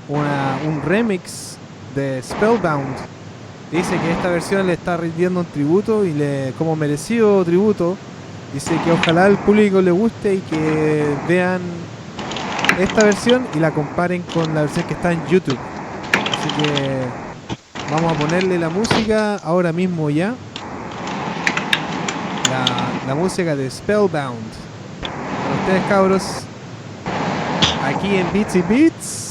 un remix de Spellbound. Dice que esta versión le está rindiendo un tributo y como merecido tributo. Dice que ojalá al público le guste y que vean esta versión y la comparen con la versión que está en YouTube. Así que vamos a ponerle la música ahora mismo ya. La música de Spellbound. Para ustedes, cabros, aquí en Beats y Beats.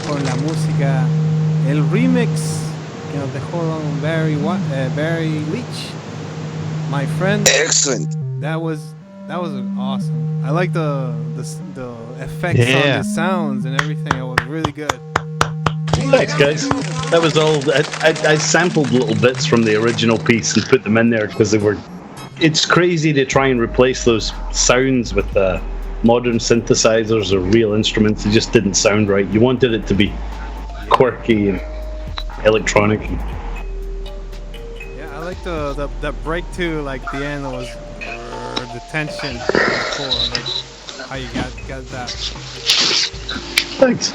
con la música, el remix que nos dejó Don Barry Leitch, my friend. Excellent. That was awesome. I like the effects on the sounds and everything. It was really good. Thanks, guys. That was all. I sampled little bits from the original piece and put them in there because they were. It's crazy to try and replace those sounds with modern synthesizers or real instruments. It just didn't sound right. You wanted it to be quirky and electronic. Yeah, I like the break too. Like the end was the tension. Was cool. Like how you got that. Thanks.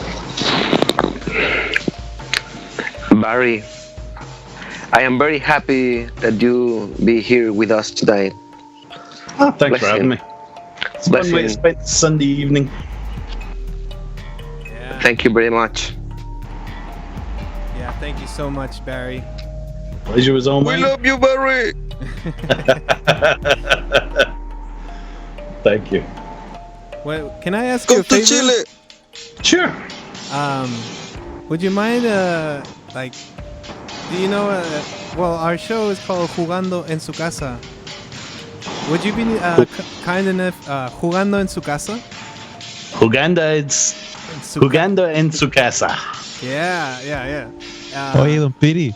Barry, I am very happy that you be here with us today. Oh, thanks for having me. It's a fun way to spend Sunday evening. Yeah. Thank you very much. Yeah, thank you so much, Barry. Pleasure was all mine. We love you, Barry. Thank you. Well, can I ask Come you a to favor? Chile. Sure. Would you mind, like, do you know, well, our show is called Jugando en su casa. Would you be kind enough, Jugando en su casa? Jugando en su casa. Yeah. Oye, Don Piri,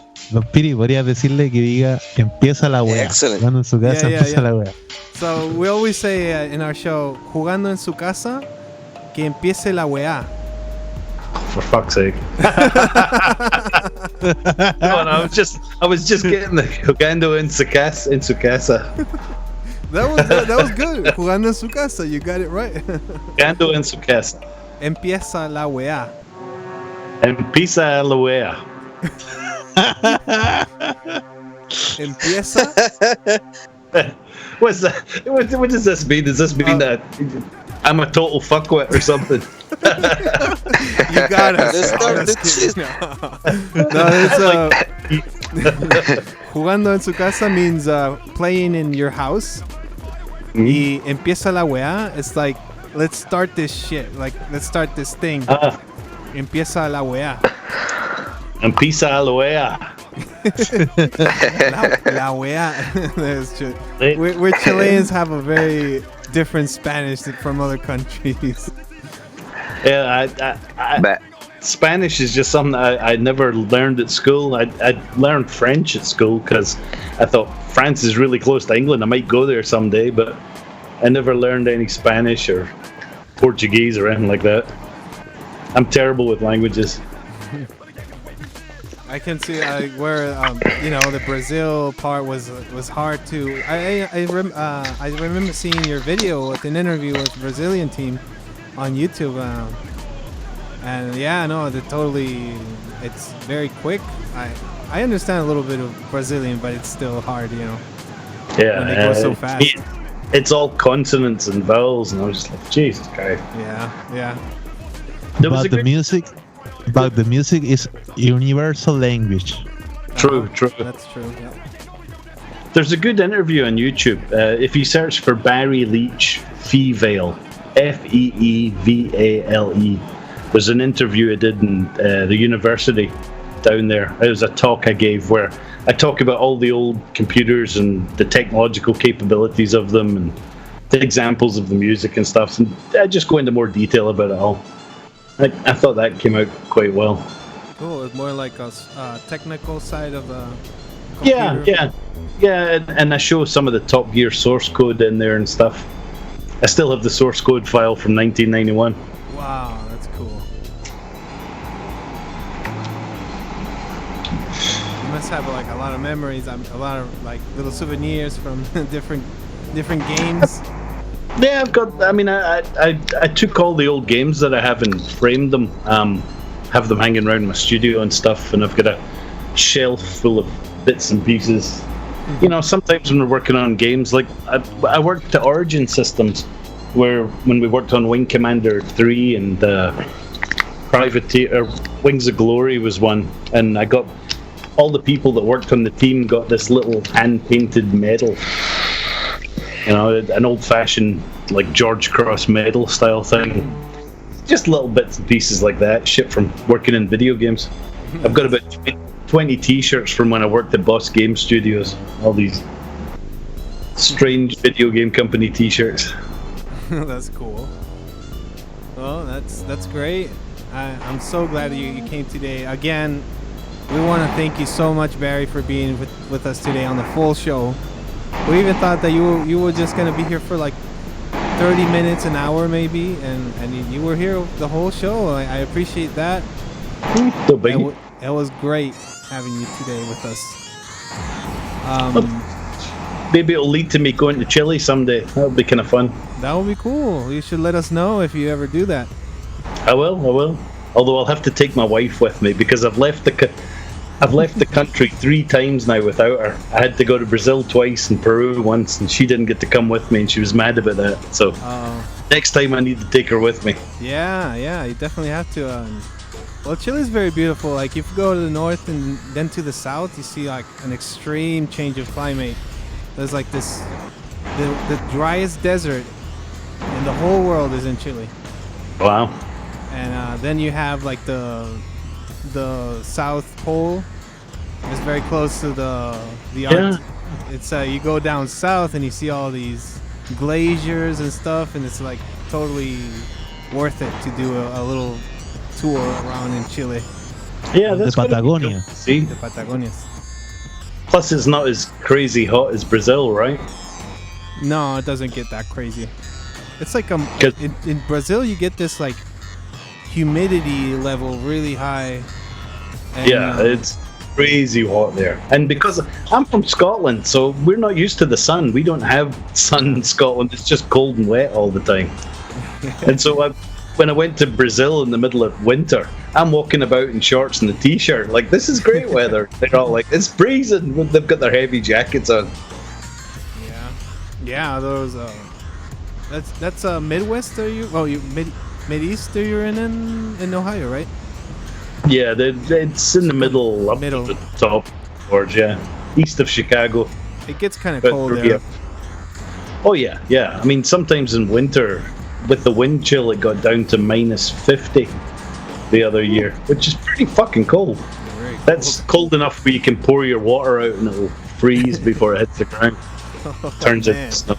podrías decirle que diga empieza la wea. Excellent. Jugando en su casa, empieza la wea. So we always say in our show, Jugando en su casa, que empiece la wea. For fuck's sake. No, I was just getting the Jugando en su casa. That was good. Jugando en su casa, you got it right. Jugando en su casa. Empieza la wea. Empieza la wea. Empieza. What's that? What does this mean? Does this mean that I'm a total fuckwit or something? You got it. Let's start the shit. No, it's Jugando en su casa means playing in your house. Y empieza la wea. It's like, let's start this shit. Like, let's start this thing. Empieza la wea. Empieza la wea. La wea. That's true. We're Chileans have a very different Spanish from other countries. Yeah, Spanish is just something I never learned at school. I learned French at school because I thought France is really close to England. I might go there someday, but I never learned any Spanish or Portuguese or anything like that. I'm terrible with languages. I can see where the Brazil part was hard to. I remember seeing your video with an interview with the Brazilian team on YouTube, and yeah, no, it's very quick. I understand a little bit of Brazilian, but it's still hard, Yeah, when they go so fast. It's all consonants and vowels, and I was just like, Jesus Christ. Yeah. But the music is universal language. True. That's true. Yeah. There's a good interview on YouTube. If you search for Barry Leitch Feevale, Feevale, there's an interview I did in the university down there. It was a talk I gave where I talk about all the old computers and the technological capabilities of them and the examples of the music and stuff. And I just go into more detail about it all. I thought that came out quite well. Cool. It's more like a technical side of the computer. Yeah. And I show some of the Top Gear source code in there and stuff. I still have the source code file from 1991. Wow, that's cool. You must have like a lot of memories, a lot of like little souvenirs from different games. Yeah, I've got. I mean, I took all the old games that I have and framed them, have them hanging around my studio and stuff, and I've got a shelf full of bits and pieces. You know, sometimes when we're working on games, like I worked at Origin Systems, where when we worked on Wing Commander 3 and Privateer, Wings of Glory was one, and I got all the people that worked on the team got this little hand-painted medal. You know, an old-fashioned, like, George Cross medal style thing. just little bits and pieces like that, shit from working in video games. I've got about 20 t-shirts from when I worked at Boss Game Studios. All these strange video game company t-shirts. That's cool. Well, that's great. I'm so glad that you came today. Again, we want to thank you so much, Barry, for being with us today on the full show. We even thought that you were just going to be here for like 30 minutes, an hour maybe, and you were here the whole show. I appreciate that. It was great having you today with us. Maybe it'll lead to me going to Chile someday. That'll be kind of fun. That would be cool. You should let us know if you ever do that. I will. Although I'll have to take my wife with me because I've left the country 3 times now without her. I had to go to Brazil twice and Peru once, and she didn't get to come with me, and she was mad about that. So next time I need to take her with me. Yeah, you definitely have to. Well, Chile's very beautiful. Like if you go to the north and then to the south, you see like an extreme change of climate. There's like the driest desert in the whole world is in Chile. Wow. And then you have like the South Pole. It's very close to the Arctic. It's you go down south and you see all these glaciers and stuff, and it's like totally worth it to do a little tour around in Chile. Yeah, that's the Patagonia. Cool. See, the Patagonias. Plus, it's not as crazy hot as Brazil, right? No, it doesn't get that crazy. It's like in Brazil you get this like humidity level really high. And, it's crazy hot there. And because I'm from Scotland, so we're not used to the sun. We don't have sun in Scotland. It's just cold and wet all the time. And so when I went to Brazil in the middle of winter, I'm walking about in shorts and a t-shirt. Like, this is great weather. They're all like, it's freezing. They've got their heavy jackets on. Yeah, those. That's Midwest. Are you? Oh, you Mid-East. You're in Ohio, right? Yeah, it's in the middle, up to the top, towards east of Chicago. It gets kind of cold there. Oh yeah. I mean, sometimes in winter, with the wind chill, it got down to -50 the other year, which is pretty fucking cold. That's cold enough where you can pour your water out and it'll freeze before it hits the ground. Turns into snow.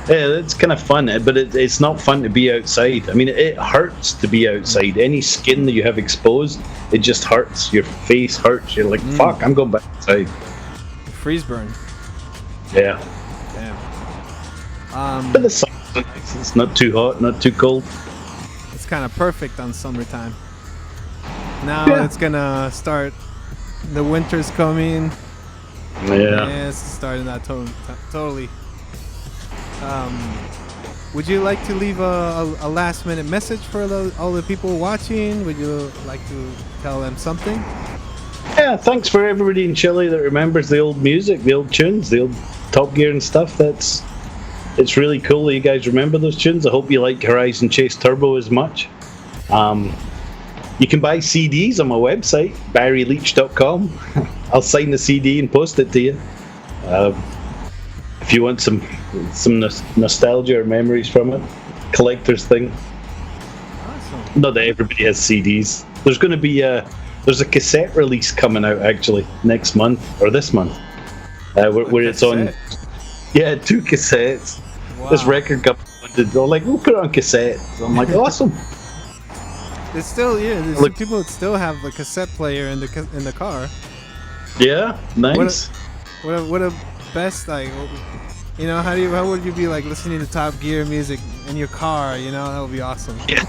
Yeah, it's kind of fun, but it's not fun to be outside. I mean, it hurts to be outside. Any skin that you have exposed, it just hurts. Your face hurts. You're like, fuck, I'm going back outside. Freeze burn. Yeah. Damn. But the sun's nice. It's not too hot, not too cold. It's kind of perfect on summertime. Now it's gonna start. The winter's coming. Yeah. It's starting that totally. Would you like to leave a last minute message for all the people watching? Would you like to tell them something? Yeah, thanks for everybody in Chile that remembers the old music, the old tunes, the old Top Gear and stuff. It's really cool that you guys remember those tunes. I hope you like Horizon Chase Turbo as much. You can buy CDs on my website, barryleitch.com. I'll sign the CD and post it to you. If you want some nostalgia or memories from it, collector's thing. Awesome. Not that everybody has CDs. There's going to be there's a cassette release coming out actually next month or this month, where it's on. Yeah, 2 cassettes. Wow. This record company they're like, we'll put it on cassette. So I'm like, awesome. It's still there's some people that still have the cassette player in the car. Yeah, nice. What a best, like, you know, how would you be like listening to Top Gear music in your car? You know, that would be awesome. Yeah.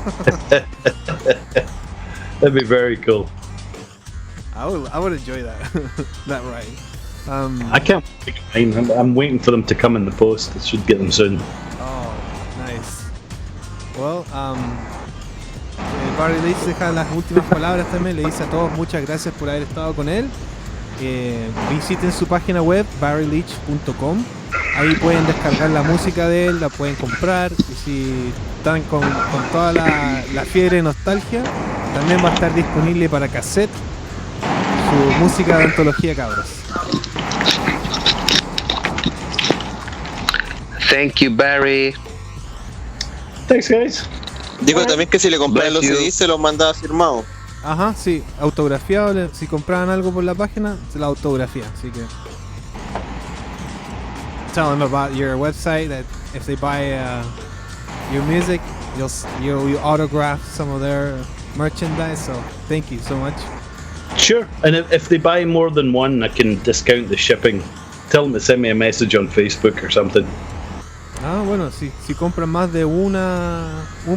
That'd be very cool. I would enjoy that. That ride. I can't pick mine. I'm waiting for them to come in the post. I should get them soon. Oh, nice. Well, Barry Leitch deja las últimas palabras también. Le dice a todos muchas gracias por haber estado con él. Visiten su página web barryleitch.com. Ahí pueden descargar la música de él, la pueden comprar, y si están con toda la fiebre de nostalgia, también va a estar disponible para cassette su música de antología, cabros. Thank you, Barry. Thanks, guys. Digo también que si le compraban los Bless you. CDs se los mandaba firmados. Ajá, sí, autografiado. Si compraban algo por la página, se la autografía. Así que tell them about your website that if they buy your music, you'll autograph some of their merchandise. So thank you so much. Sure. And if they buy more than one, I can discount the shipping. Tell them to send me a message on Facebook or something. Ah, bueno, si compran más de un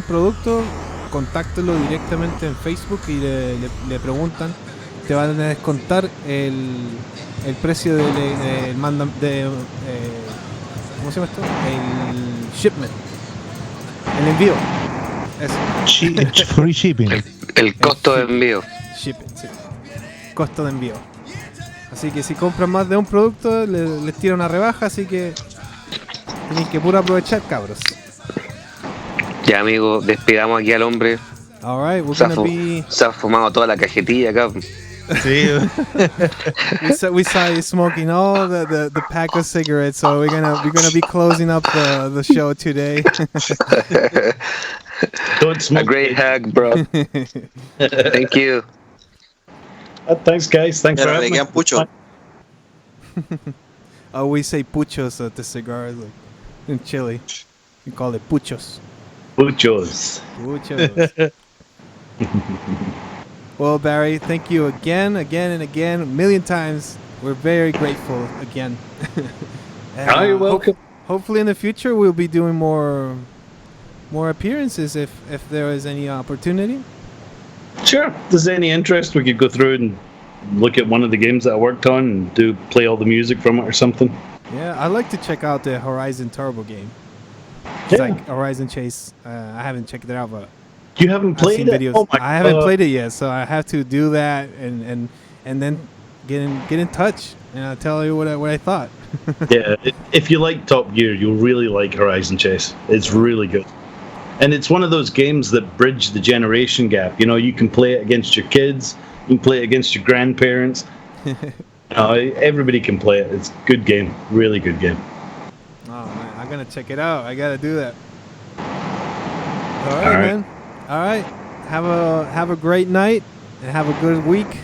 producto, contáctelo directamente en Facebook y le preguntan. Te van a descontar el precio del ¿cómo se llama esto? El shipment. El envío. Eso. Free shipping. El costo de envío. Shipping, sí. Costo de envío. Así que si compran más de un producto, les tira una rebaja, así que tienen que puro aprovechar, cabros. Ya, amigo, despidamos aquí al hombre. Alright, we're Se gonna be... ha fumado toda la cajetilla acá. Sí. we saw you smoking all the pack of cigarettes, so we're gonna be closing up the show today. Don't smoke. A great hug, bro. Thank you. Thanks, guys. Thanks Ya for no le having me. quedan pucho. Oh, we say puchos at the cigars, like in Chile. We call it puchos. Muchos. Puchos. Well, Barry, thank you again, a million times. We're very grateful again. And, Oh, you're welcome. Hopefully in the future we'll be doing more appearances if there is any opportunity. Sure. If there's any interest, we could go through and look at one of the games that I worked on and play all the music from it or something. Yeah, I'd like to check out the Horizon Turbo game. It's Yeah. like Horizon Chase. I haven't checked it out, but You haven't I've seen played it? videos. Oh my I haven't God. played it yet, so I have to do that and then get in touch and I'll tell you what I thought. Yeah, if you like Top Gear, you'll really like Horizon Chase. It's really good. And it's one of those games that bridge the generation gap. You know, you can play it against your kids, you can play it against your grandparents. Everybody can play it. It's a good game, really good game. Oh man, I'm gonna check it out. I gotta do that. All right, All right. man. All right. Have a great night and have a good week.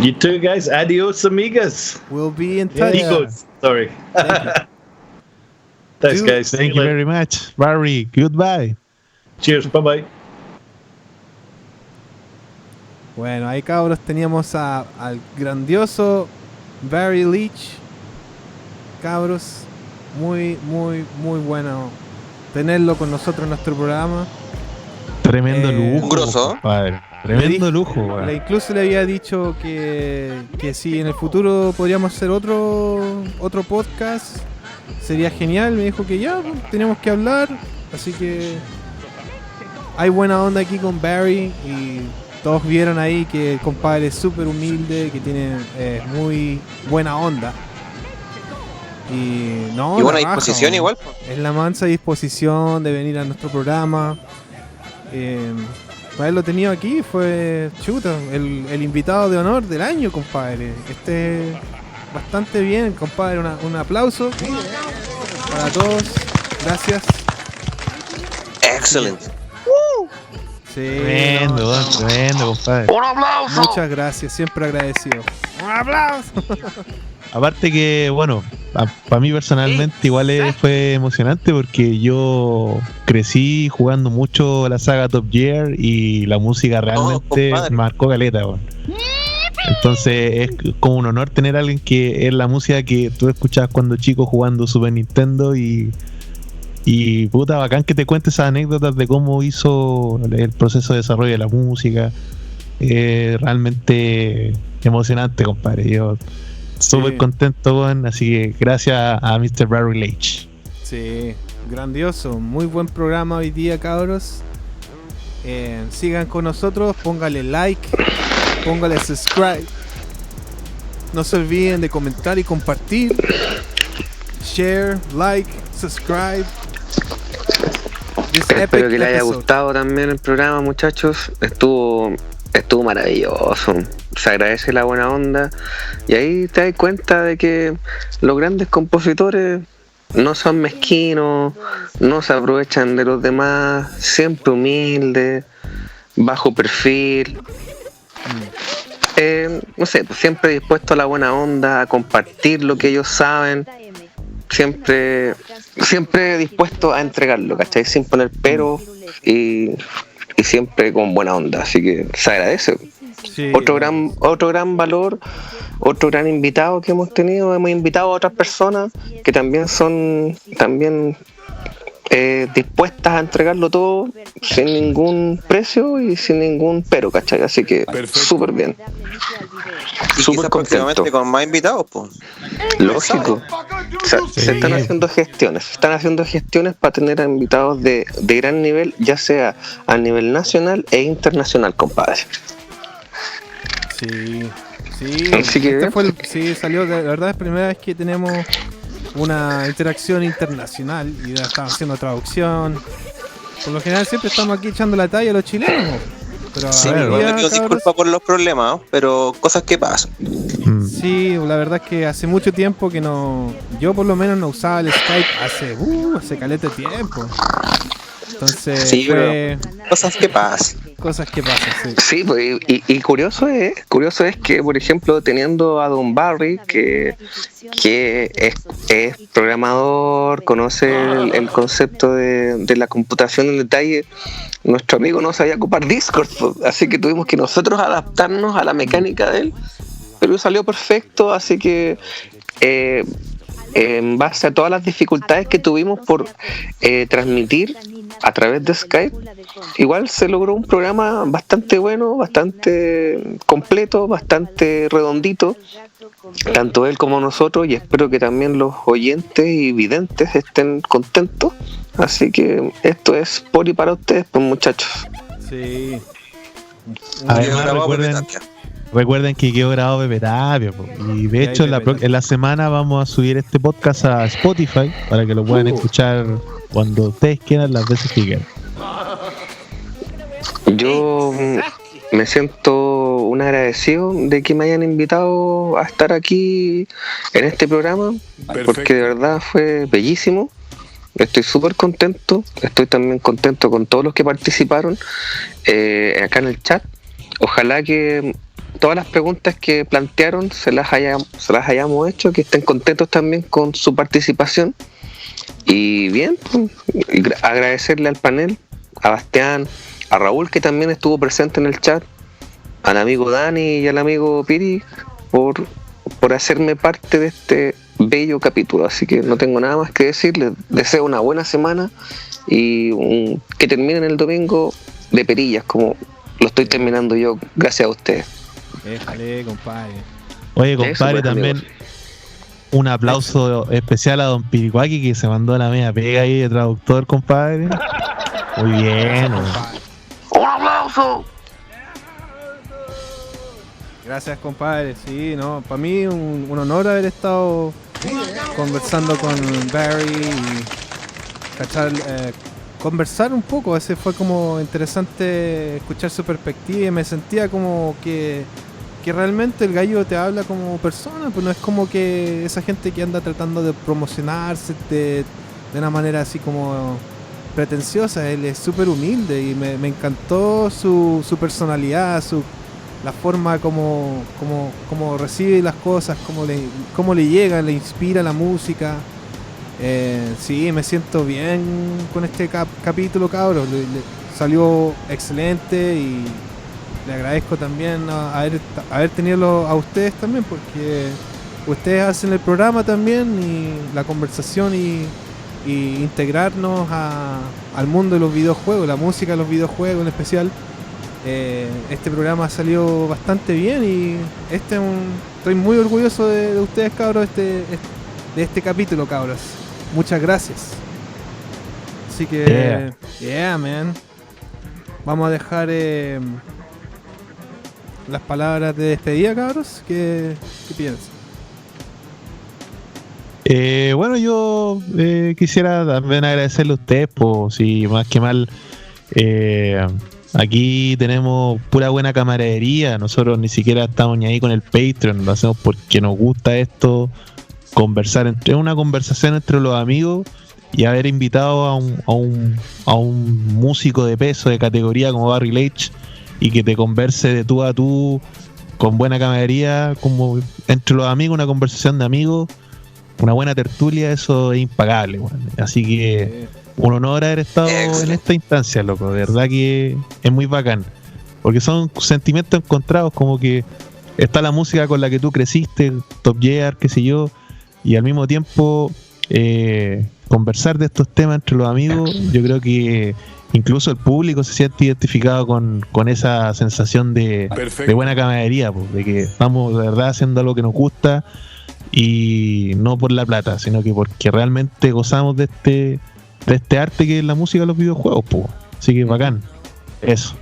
You too, guys. Adios, amigas. We'll be in touch. Amigos. Sorry. Thank you. Thanks, Dude, guys. Thank you very much. Barry, goodbye. Cheers. Bye bye. Bueno, ahí cabros teníamos al grandioso Barry Leitch. Cabros, muy bueno tenerlo con nosotros en nuestro programa. Tremendo lujo. Un grosso. Compadre. Tremendo lujo, weón. Incluso le había dicho que si en el futuro podríamos hacer otro podcast, sería genial. Me dijo que ya, pues, tenemos que hablar. Así que hay buena onda aquí con Barry y todos vieron ahí que el compadre es súper humilde, que tiene muy buena onda. Y no, Y buena la raja, disposición man. igual. Es la mansa disposición de venir a nuestro programa. Haberlo tenido aquí fue chuta, el invitado de honor del año, compadre. Bastante bien, compadre. Un aplauso para todos. Gracias. Excelente. Sí, Tremendo, no, weón, tremendo, compadre. ¡Un aplauso! muchas gracias, siempre agradecido. Un aplauso. Aparte que, bueno, para mí personalmente igual fue emocionante porque yo crecí jugando mucho la saga Top Gear y la música realmente compadre. marcó caleta, weón. Entonces es como un honor tener a alguien que es la música que tú escuchabas cuando chico jugando Super Nintendo y puta, bacán que te cuentes esas anécdotas de cómo hizo el proceso de desarrollo de la música. Realmente emocionante, compadre. Yo súper contento, weón. Así que gracias a Mr. Barry Leitch. Sí, grandioso. Muy buen programa hoy día, cabros. Sigan con nosotros, póngale like, póngale subscribe. No se olviden de comentar y compartir. Share, like, subscribe. This Espero epic que les haya episode. gustado también el programa, muchachos. Estuvo maravilloso. Se agradece la buena onda. Y ahí te das cuenta de que los grandes compositores no son mezquinos, no se aprovechan de los demás, siempre humildes, bajo perfil. No sé, pues siempre dispuesto a la buena onda, a compartir lo que ellos saben, siempre dispuesto a entregarlo, ¿cachai? Sin poner pero y siempre con buena onda, así que se agradece. Sí. Otro gran valor, otro gran invitado que hemos tenido. Hemos invitado a otras personas que también son dispuestas a entregarlo todo sin ningún precio y sin ningún pero, ¿cachai? Así que súper bien. Y Súper quizás contento. próximamente con más invitados, pues. Lógico. O sea, se están haciendo gestiones para tener a invitados de gran nivel, ya sea a nivel nacional e internacional, compadre. Sí. Así que Sí, salió, de verdad es la primera vez que tenemos una interacción internacional y ya estamos haciendo traducción. Por lo general siempre estamos aquí echando la talla a los chilenos, ¿no? Pero Sí, hoy igual día, le pido cabros, disculpas por los problemas, ¿no? Pero cosas que pasan. sí, la verdad es que hace mucho tiempo que yo por lo menos no usaba el Skype hace caleta de tiempo. Entonces, Sí, pero cosas que pasan. cosas que pasan, sí. sí, pues, y curioso es que, por ejemplo, teniendo a Don Barry, que es programador, conoce el concepto de la computación en detalle, nuestro amigo no sabía ocupar Discord, pues, así que tuvimos que nosotros adaptarnos a la mecánica de él, pero salió perfecto, así que en base a todas las dificultades que tuvimos por transmitir a través de Skype, igual se logró un programa bastante bueno, bastante completo, bastante redondito, tanto él como nosotros, y espero que también los oyentes y videntes estén contentos. Así que esto es por y para ustedes, pues, muchachos. Sí. Además, recuerden que quedó grabado Pepe Tapia, po. Y de hecho en la semana vamos a subir este podcast a Spotify para que lo puedan escuchar cuando ustedes quieran, las veces que quieran. Yo me siento un agradecido de que me hayan invitado a estar aquí en este programa, porque de verdad fue bellísimo. Estoy súper contento, estoy también contento con todos los que participaron acá en el chat. Ojalá que todas las preguntas que plantearon se las hayamos hecho, que estén contentos también con su participación. Y bien, agradecerle al panel, a Bastian, a Raúl, que también estuvo presente en el chat, al amigo Dani y al amigo Piri por hacerme parte de este bello capítulo. Así que no tengo nada más que decir. Les deseo una buena semana y que terminen el domingo de perillas, como lo estoy terminando yo, gracias a ustedes. Déjale, compadre. Oye, compadre, Eso, pues, también amigos. un aplauso especial a Don Piricuaki, que se mandó la media pega ahí de traductor, compadre. Muy bien. ¡Un aplauso! Gracias, compadre. Sí, no, para mí un honor haber estado conversando con Barry y cachar, conversar un poco. Ese fue como interesante escuchar su perspectiva y me sentía como que realmente el gallo te habla como persona, pues no es como que esa gente que anda tratando de promocionarse de una manera así como pretenciosa. Él es súper humilde y me encantó su personalidad, la forma como recibe las cosas, cómo le llega, le inspira la música. Sí, me siento bien con este capítulo, cabros. Salió excelente y le agradezco también haber tenido a ustedes también, porque ustedes hacen el programa también y la conversación y integrarnos al mundo de los videojuegos, la música de los videojuegos en especial. Este programa salió bastante bien y estoy muy orgulloso de ustedes, cabros, de este capítulo, cabros. Muchas gracias. Así que, yeah, man. Vamos a dejar las palabras de despedida, cabros. ¿Qué piensan? Bueno, yo quisiera también agradecerle a ustedes, pues, si más que mal, aquí tenemos pura buena camaradería. Nosotros ni siquiera estamos ni ahí con el Patreon, lo hacemos porque nos gusta esto, es una conversación entre los amigos, y haber invitado a un músico de peso, de categoría como Barry Leitch, y que te converse de tú a tú con buena camaradería, como entre los amigos, una conversación de amigos, una buena tertulia, eso es impagable, bueno. Así que un honor haber estado en esta instancia, loco, de verdad que es muy bacán, porque son sentimientos encontrados, como que está la música con la que tú creciste, Top Gear, qué sé yo, y al mismo tiempo conversar de estos temas entre los amigos. Yo creo que incluso el público se siente identificado con esa sensación de buena camaradería, pues, de que estamos de verdad haciendo algo que nos gusta, y no por la plata, sino que porque realmente gozamos de este arte que es la música de los videojuegos, pues. Así que bacán, eso.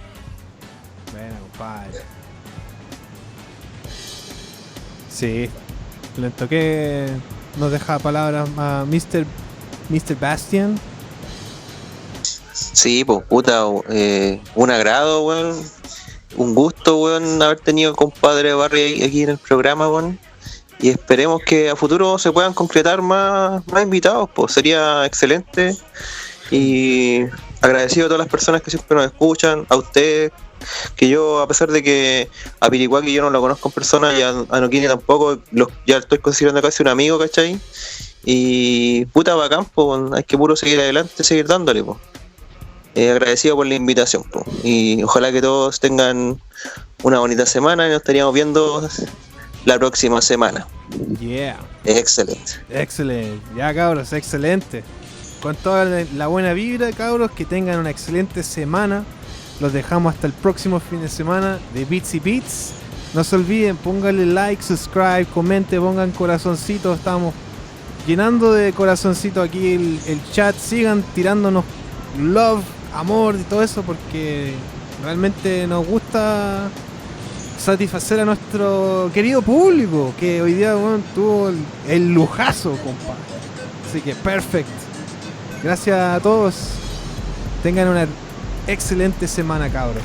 Bueno, compadre. Sí, le toqué, nos deja palabras a Mr. Bastian. Sí, pues puta, un agrado, weón. Un gusto, weón, haber tenido al compadre Barry aquí en el programa, weón. Y esperemos que a futuro se puedan concretar más invitados, pues sería excelente. Y agradecido a todas las personas que siempre nos escuchan, a ustedes, que yo, a pesar de que a Piricuaki yo no lo conozco en persona, y a Nok Kine tampoco, ya estoy considerando casi un amigo, ¿cachai? Y puta, bacán, pues, hay que puro seguir adelante, seguir dándole, pues. Agradecido por la invitación, pues. Y ojalá que todos tengan una bonita semana, y nos estaríamos viendo la próxima semana. Yeah. Excelente. Excelente. Ya, cabros, excelente. Con toda la buena vibra, cabros, que tengan una excelente semana. Los dejamos hasta el próximo fin de semana de Beats y Beats. No se olviden, pónganle like, subscribe, comente, pongan corazoncitos. Estamos llenando de corazoncitos aquí el chat. Sigan tirándonos love, amor y todo eso, porque realmente nos gusta satisfacer a nuestro querido público, que hoy día, bueno, tuvo el lujazo, compadre. Así que perfecto. Gracias a todos. Tengan una excelente semana, cabros.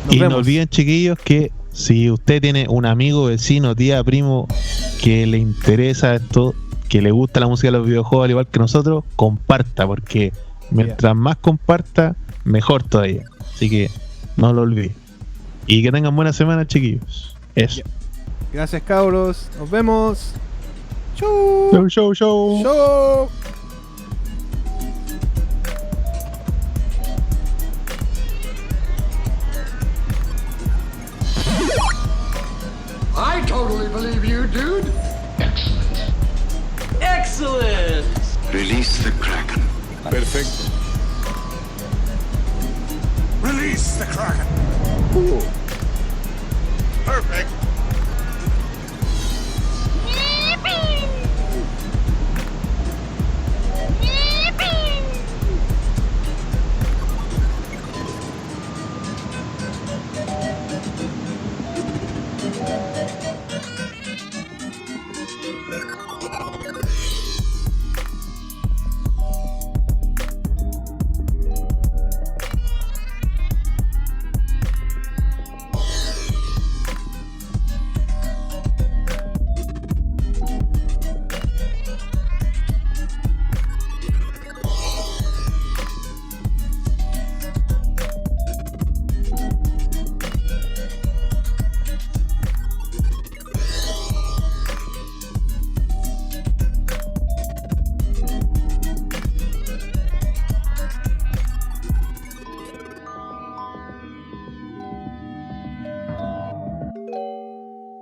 Nos y vemos. no olviden, chiquillos, que si usted tiene un amigo, vecino, tía, primo que le interesa esto, que le gusta la música de los videojuegos al igual que nosotros, comparta, porque mientras más comparta, mejor todavía. Así que no lo olviden. Y que tengan buena semana, chiquillos. Eso. Gracias, cabros. Nos vemos. Chau. Show. Chau. I totally believe you, dude. Excellent. Release the Kraken. Perfecto. Release the Kraken. Perfect.